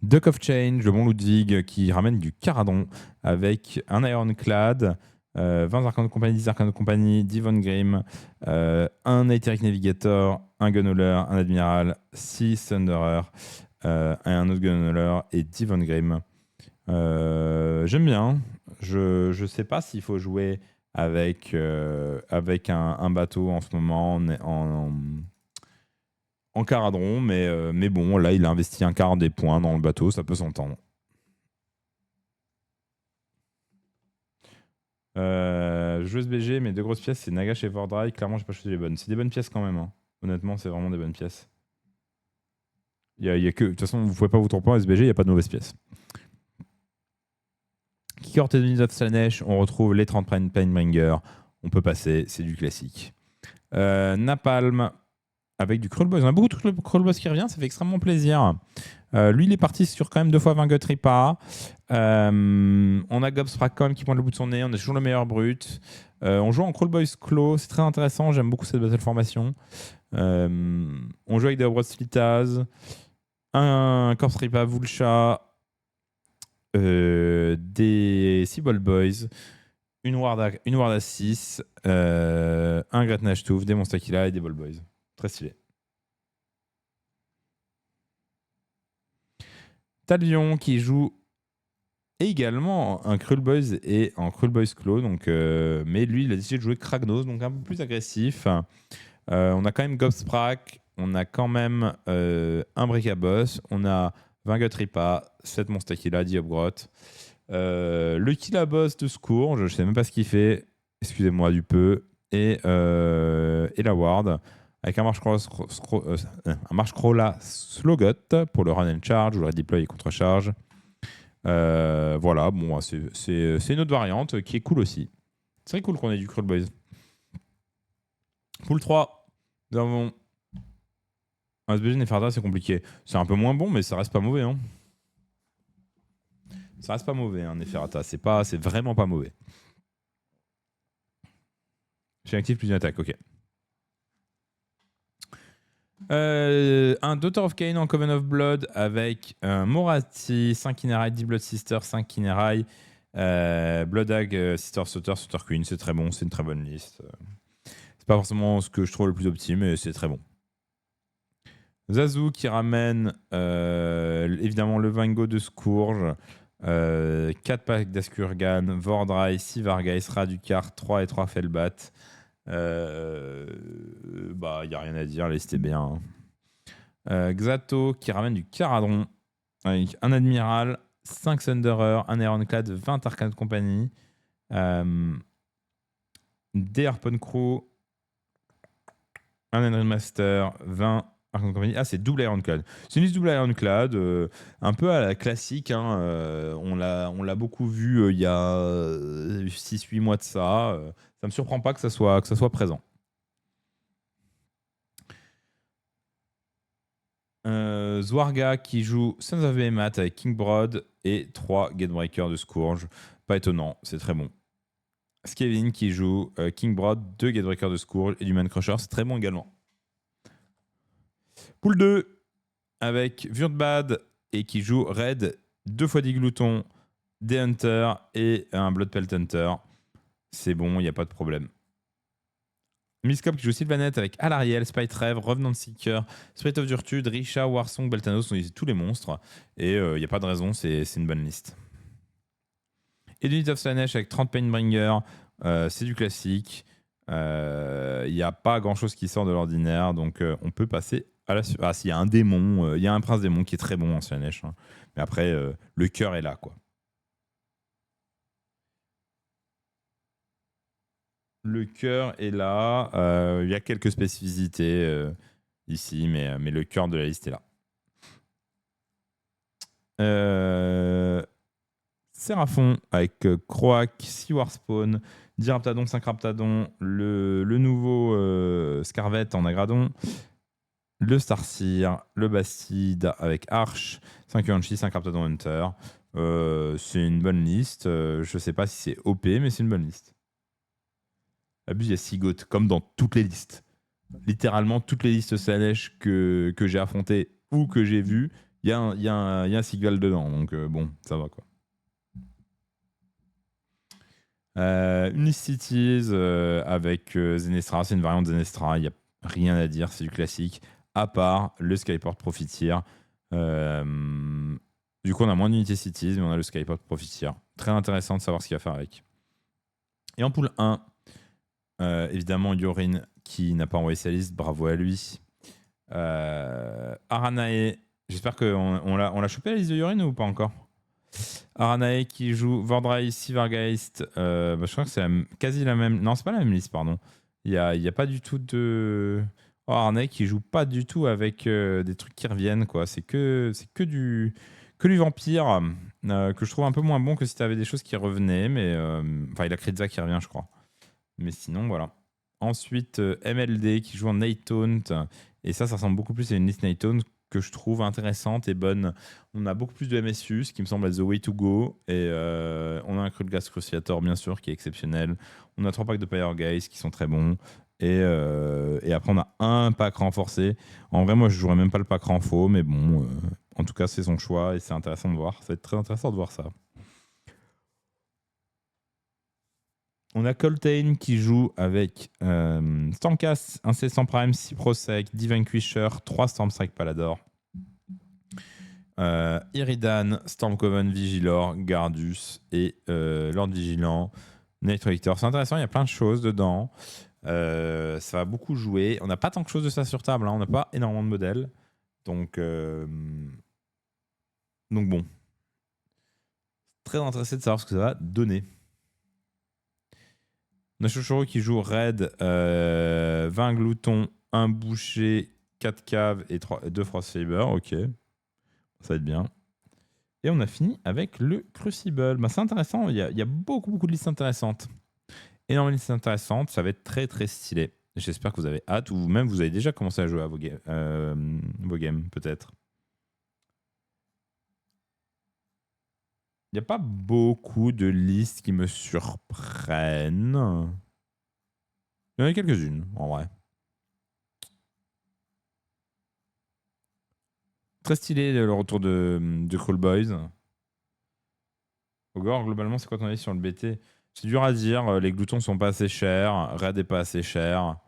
Duck of Change, le bon Ludwig qui ramène du Caradon avec un Ironclad, 20 Arcanes de compagnie, 10 Arcanes de compagnie, 10 Von Grimm, un Aetheric Navigator, un Gunhauler, un Admiral, 6 Thunderer, un autre Gunhauler et 10 Von Grimm. J'aime bien. Je sais pas s'il faut jouer avec un bateau en ce moment en Caradron, mais bon, là, il a investi un quart des points dans le bateau, ça peut s'entendre. Joueuse BG, mes 2 grosses pièces, c'est Nagash et Vordry. Clairement, j'ai pas choisi les bonnes. C'est des bonnes pièces quand même. Hein. Honnêtement, c'est vraiment des bonnes pièces. Y a que, de toute façon, vous pouvez pas vous tromper en SBG, il n'y a pas de mauvaises pièces. Kicker Enemies of Slanesh, on retrouve les 30 Painbringer. On peut passer, c'est du classique. Napalm avec du Cruel Boys. On a beaucoup de Cruel Boys qui revient, ça fait extrêmement plaisir. Lui, il est parti sur quand même 2 fois 20 Gutripa. On a Gobsprakon qui pointe le bout de son nez. On a toujours le meilleur brut. On joue en Cruel Boys Claw, c'est très intéressant. J'aime beaucoup cette battle formation. On joue avec des Obrostilitas, un Corpse Ripa Vulcha, des Seaball Boys, une Ward à 6, un Gretna Shtouf, des Monstakila et des Ball Boys. Très stylé. Talion qui joue également un Cruel Boys et en Cruel Boys Claw. Donc, mais lui, il a décidé de jouer Kragnos, donc un peu plus agressif. On a quand même Gobsprak, on a quand même un Breakaboss, on a 20 Gutripa, 7 Monstakila, 10 Upgrowth. Le Killaboss de Scourge, je ne sais même pas ce qu'il fait, excusez-moi du peu, et la Ward, avec un Marshcrawler Slogot pour le Run and Charge, ou le Redeploy et contre-charge. Voilà, bon, c'est une autre variante qui est cool aussi. C'est très cool qu'on ait du Cruel Boys. Pool 3, nous avons un SBG Neferta, c'est compliqué. C'est un peu moins bon, mais ça reste pas mauvais. Hein. Ça reste pas mauvais, hein, Neferta. C'est vraiment pas mauvais. J'ai actif plus d'une attaque, ok. Un Daughter of Cain en Coven of Blood avec Morati, 5 Kinerai, 10 Blood Sister, 5 Kinerai, Blood Hag, Sister of Sutter, Sutter Queen, c'est très bon, c'est une très bonne liste. C'est pas forcément ce que je trouve le plus optime, mais c'est très bon. Zazu qui ramène évidemment le Vango de Scourge, 4 packs d'Askurgan, Vordrai, 6 Vargeist, Radukar, 3 et 3 Felbat. Bah, il n'y a rien à dire, liste est bien. Xato qui ramène du Caradron avec un Admiral, 5 Thunderer, un Ironclad, 20 Arcane Company, des Harpoon Crew, un Endrin Master, 20 Arcane Company. Ah, c'est double Ironclad. C'est une liste double Ironclad, un peu à la classique. Hein, on l'a beaucoup vu il y a 6-8 mois de ça. Ça me surprend pas que ça soit présent. Zwarga qui joue Sons of Behemoth avec King Broad et 3 Gatebreaker de Scourge. Pas étonnant, c'est très bon. Skevin qui joue King Broad, 2 Gatebreaker de Scourge et du Man Crusher, c'est très bon également. Pool 2 avec Vurdbad et qui joue Red, 2 fois 10 Gloutons, des Hunters et un Bloodpelt Hunter. C'est bon, il n'y a pas de problème. Miscop qui joue Sylvanette avec Alariel, Spite Rev, Revenant Seeker, Spirit of Virtude, Risha, Warsong, Beltanos, on tous les monstres. Et il n'y a pas de raison, c'est une bonne liste. Unit of Slanesh avec 30 Painbringer, c'est du classique. Il n'y a pas grand chose qui sort de l'ordinaire, donc on peut passer à la suite. Ah, s'il y a un démon, il y a un prince démon qui est très bon en Slanesh. Hein. Mais après, le cœur est là, quoi. Le cœur est là. Il y a quelques spécificités ici, mais le cœur de la liste est là. Séraphon avec Croak, 6 Warspawn, 10 Raptadon, 5 Raptadon, le nouveau Scarvet en Agradon, le Starseer, le Bastide avec Arch, 5 Banshee, 5 Raptadon Hunter. C'est une bonne liste. Je sais pas si c'est OP, mais c'est une bonne liste. Abuse, il y a Sigoth, comme dans toutes les listes. Littéralement, toutes les listes Slanesh que j'ai affrontées ou que j'ai vues, il y a un Sigval dedans. Donc bon, ça va quoi. Une liste Cities avec Zenestra, c'est une variante Zenestra, il n'y a rien à dire, c'est du classique, à part le Skyport Profiteer. Du coup, on a moins d'unités Cities, mais on a le Skyport Profiteer. Très intéressant de savoir ce qu'il va faire avec. Et en pool 1, évidemment, Yorin qui n'a pas envoyé sa liste, bravo à lui. Aranae, j'espère qu'on l'a chopé la liste de Yorin ou pas encore? Aranae qui joue Vordrai, Sivargeist. Je crois que c'est quasi la même. Non, c'est pas la même liste, pardon. Il y a pas du tout de. Oh, Aranae qui joue pas du tout avec des trucs qui reviennent, quoi. C'est que du vampire que je trouve un peu moins bon que si tu avais des choses qui revenaient. Mais enfin, il a Kritza qui revient, je crois. Mais sinon, voilà. Ensuite, MLD qui joue en Night Taunt. Et ça ressemble beaucoup plus à une liste Night Taunt que je trouve intéressante et bonne. On a beaucoup plus de MSU, ce qui me semble être the way to go. Et on a un Krulgas Cruciator, bien sûr, qui est exceptionnel. On a 3 packs de Pyre Guys qui sont très bons. Et après, on a un pack renforcé. En vrai, moi, je jouerais même pas le pack renfo, mais bon, en tout cas, c'est son choix et c'est intéressant de voir. Ça va être très intéressant de voir ça. On a Coltane qui joue avec Stormcast, Incessant Prime, 6 Prosec, Divine Quisher, 3 Stormstrike Palador, Iridan, Stormcoven, Vigilor, Gardus et Lord Vigilant, Night Rector. C'est intéressant, il y a plein de choses dedans. Ça va beaucoup jouer. On n'a pas tant de choses de ça sur table, hein. On n'a pas énormément de modèles. Donc Donc bon, très intéressé de savoir ce que ça va donner. On a Chochoro qui joue raid, 20 gloutons, 1 boucher, 4 caves et 2 frost saber. Ok, ça va être bien. Et on a fini avec le Crucible. Bah, c'est intéressant, il y a beaucoup de listes intéressantes. Énormément de listes intéressantes, ça va être très très stylé. J'espère que vous avez hâte, ou même vous avez déjà commencé à jouer à vos games, peut-être. Il n'y a pas beaucoup de listes qui me surprennent. Il y en a quelques-unes, en vrai. Très stylé le retour de Cruel Boys. Ogre, globalement, c'est quoi ton avis sur le BT? C'est dur à dire, les gloutons sont pas assez chers, Raid est pas assez cher,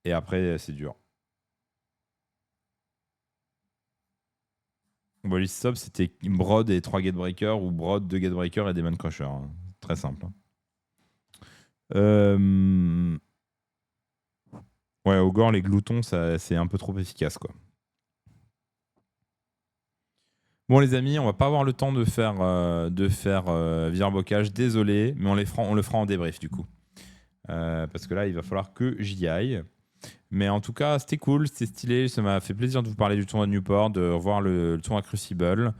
et après, c'est dur. Bon, liste sub, c'était Broad et 3 Gatebreakers, ou Broad, 2 Gatebreakers et des Man Crushers. Hein. Très simple. Ouais, Ogre, les gloutons, c'est un peu trop efficace, quoi. Bon les amis, on va pas avoir le temps de faire virebocage, désolé, mais on le fera en débrief du coup. Parce que là, il va falloir que j'y aille. Mais en tout cas, c'était cool, c'était stylé, ça m'a fait plaisir de vous parler du tournoi de Newport, de revoir le tournoi Crucible.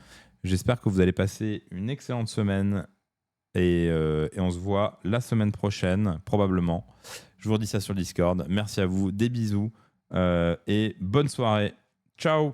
J'espère que vous allez passer une excellente semaine et on se voit la semaine prochaine, probablement. Je vous redis ça sur Discord. Merci à vous, des bisous et bonne soirée. Ciao!